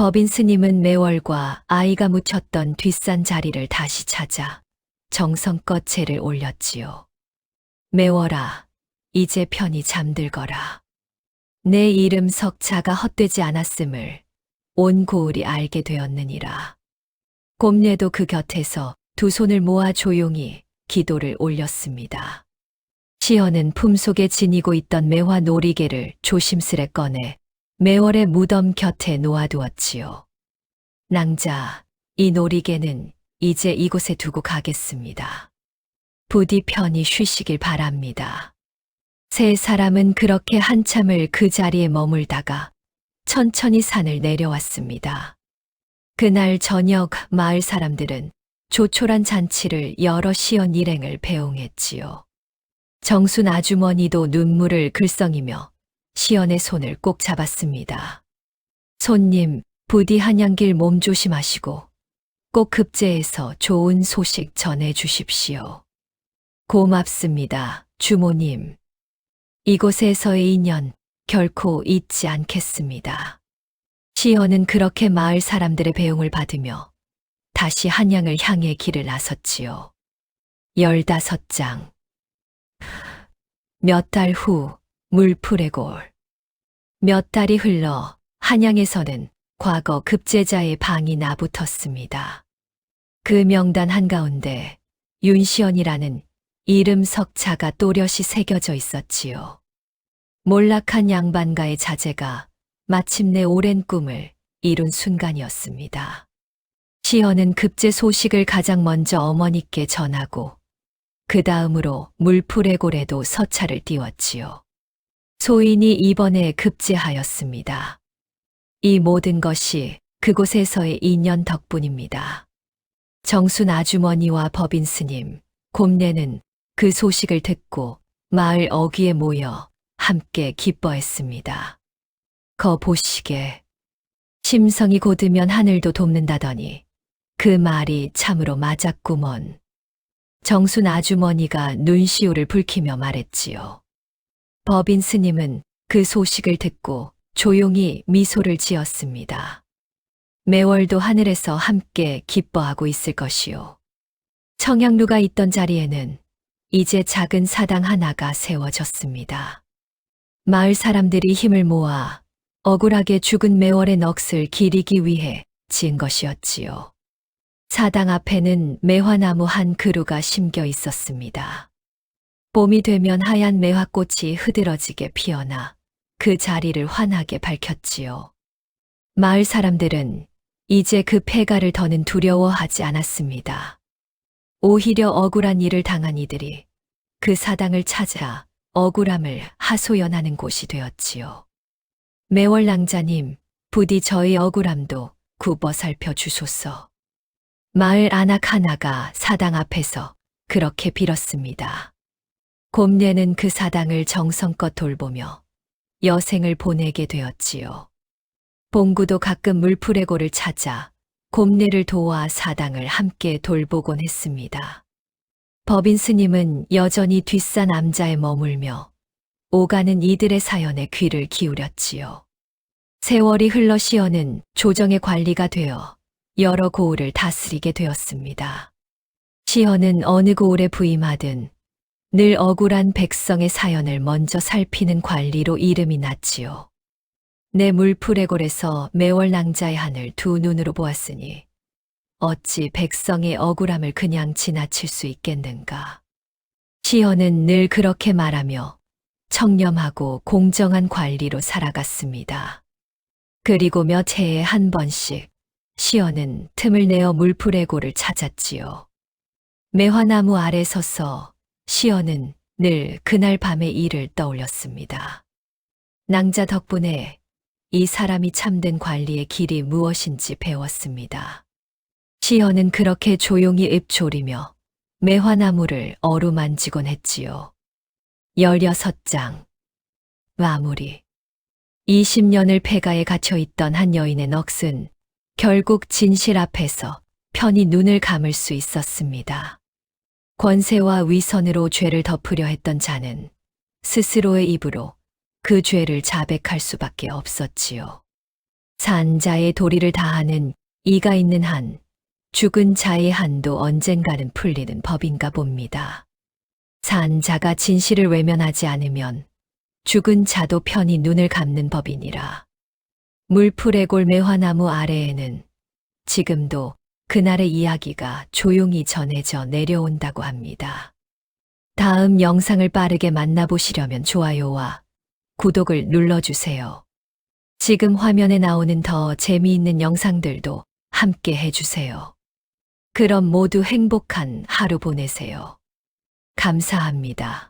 법인 스님은 매월과 아이가 묻혔던 뒷산 자리를 다시 찾아 정성껏 제를 올렸지요. 매월아, 이제 편히 잠들거라. 내 이름 석자가 헛되지 않았음을 온 고을이 알게 되었느니라. 곰례도 그 곁에서 두 손을 모아 조용히 기도를 올렸습니다. 시연은 품속에 지니고 있던 매화 놀이개를 조심스레 꺼내 매월의 무덤 곁에 놓아두었지요. 낭자, 이 놀이개는 이제 이곳에 두고 가겠습니다. 부디 편히 쉬시길 바랍니다. 세 사람은 그렇게 한참을 그 자리에 머물다가 천천히 산을 내려왔습니다. 그날 저녁 마을 사람들은 조촐한 잔치를 열어 시연 일행을 배웅했지요. 정순 아주머니도 눈물을 글썽이며 시연의 손을 꼭 잡았습니다. 손님, 부디 한양길 몸 조심하시고 꼭 급제해서 좋은 소식 전해 주십시오. 고맙습니다, 주모님. 이곳에서의 인연 결코 잊지 않겠습니다. 시연은 그렇게 마을 사람들의 배웅을 받으며 다시 한양을 향해 길을 나섰지요. 15장. 몇 달 후 물풀의 골. 몇 달이 흘러 한양에서는 과거 급제자의 방이 나붙었습니다. 그 명단 한가운데 윤시연이라는 이름 석자가 또렷이 새겨져 있었지요. 몰락한 양반가의 자제가 마침내 오랜 꿈을 이룬 순간이었습니다. 시연은 급제 소식을 가장 먼저 어머니께 전하고 그 다음으로 물풀의 골에도 서찰을 띄웠지요. 소인이 이번에 급제하였습니다. 이 모든 것이 그곳에서의 인연 덕분입니다. 정순 아주머니와 법인 스님, 곰례는 그 소식을 듣고 마을 어귀에 모여 함께 기뻐했습니다. 거 보시게. 심성이 곧으면 하늘도 돕는다더니 그 말이 참으로 맞았구먼. 정순 아주머니가 눈시울을 붉히며 말했지요. 법인 스님은 그 소식을 듣고 조용히 미소를 지었습니다. 매월도 하늘에서 함께 기뻐하고 있을 것이요. 청향루가 있던 자리에는 이제 작은 사당 하나가 세워졌습니다. 마을 사람들이 힘을 모아 억울하게 죽은 매월의 넋을 기리기 위해 지은 것이었지요. 사당 앞에는 매화나무 한 그루가 심겨 있었습니다. 봄이 되면 하얀 매화꽃이 흐드러지게 피어나 그 자리를 환하게 밝혔지요. 마을 사람들은 이제 그 폐가를 더는 두려워하지 않았습니다. 오히려 억울한 일을 당한 이들이 그 사당을 찾아 억울함을 하소연하는 곳이 되었지요. 매월 낭자님, 부디 저희 억울함도 굽어 살펴 주소서. 마을 안악 하나가 사당 앞에서 그렇게 빌었습니다. 곰례는 그 사당을 정성껏 돌보며 여생을 보내게 되었지요. 봉구도 가끔 물풀의고를 찾아 곰례를 도와 사당을 함께 돌보곤 했습니다. 법인 스님은 여전히 뒷산 암자에 머물며 오가는 이들의 사연에 귀를 기울였지요. 세월이 흘러 시연은 조정의 관리가 되어 여러 고을을 다스리게 되었습니다. 시연은 어느 고을에 부임하든 늘 억울한 백성의 사연을 먼저 살피는 관리로 이름이 났지요. 내 물풀의골에서 매월 낭자의 한을 두 눈으로 보았으니 어찌 백성의 억울함을 그냥 지나칠 수 있겠는가. 시연은 늘 그렇게 말하며 청렴하고 공정한 관리로 살아갔습니다. 그리고 몇 해에 한 번씩 시연은 틈을 내어 물풀의골을 찾았지요. 매화나무 아래 서서 시연은 늘 그날 밤의 일을 떠올렸습니다. 낭자 덕분에 이 사람이 참된 관리의 길이 무엇인지 배웠습니다. 시연은 그렇게 조용히 읊조리며 매화나무를 어루만지곤 했지요. 16장 마무리. 20년을 폐가에 갇혀있던 한 여인의 넋은 결국 진실 앞에서 편히 눈을 감을 수 있었습니다. 권세와 위선으로 죄를 덮으려 했던 자는 스스로의 입으로 그 죄를 자백할 수밖에 없었지요. 산 자의 도리를 다하는 이가 있는 한 죽은 자의 한도 언젠가는 풀리는 법인가 봅니다. 산 자가 진실을 외면하지 않으면 죽은 자도 편히 눈을 감는 법이니라. 물풀의골 매화나무 아래에는 지금도 그날의 이야기가 조용히 전해져 내려온다고 합니다. 다음 영상을 빠르게 만나보시려면 좋아요와 구독을 눌러주세요. 지금 화면에 나오는 더 재미있는 영상들도 함께 해주세요. 그럼 모두 행복한 하루 보내세요. 감사합니다.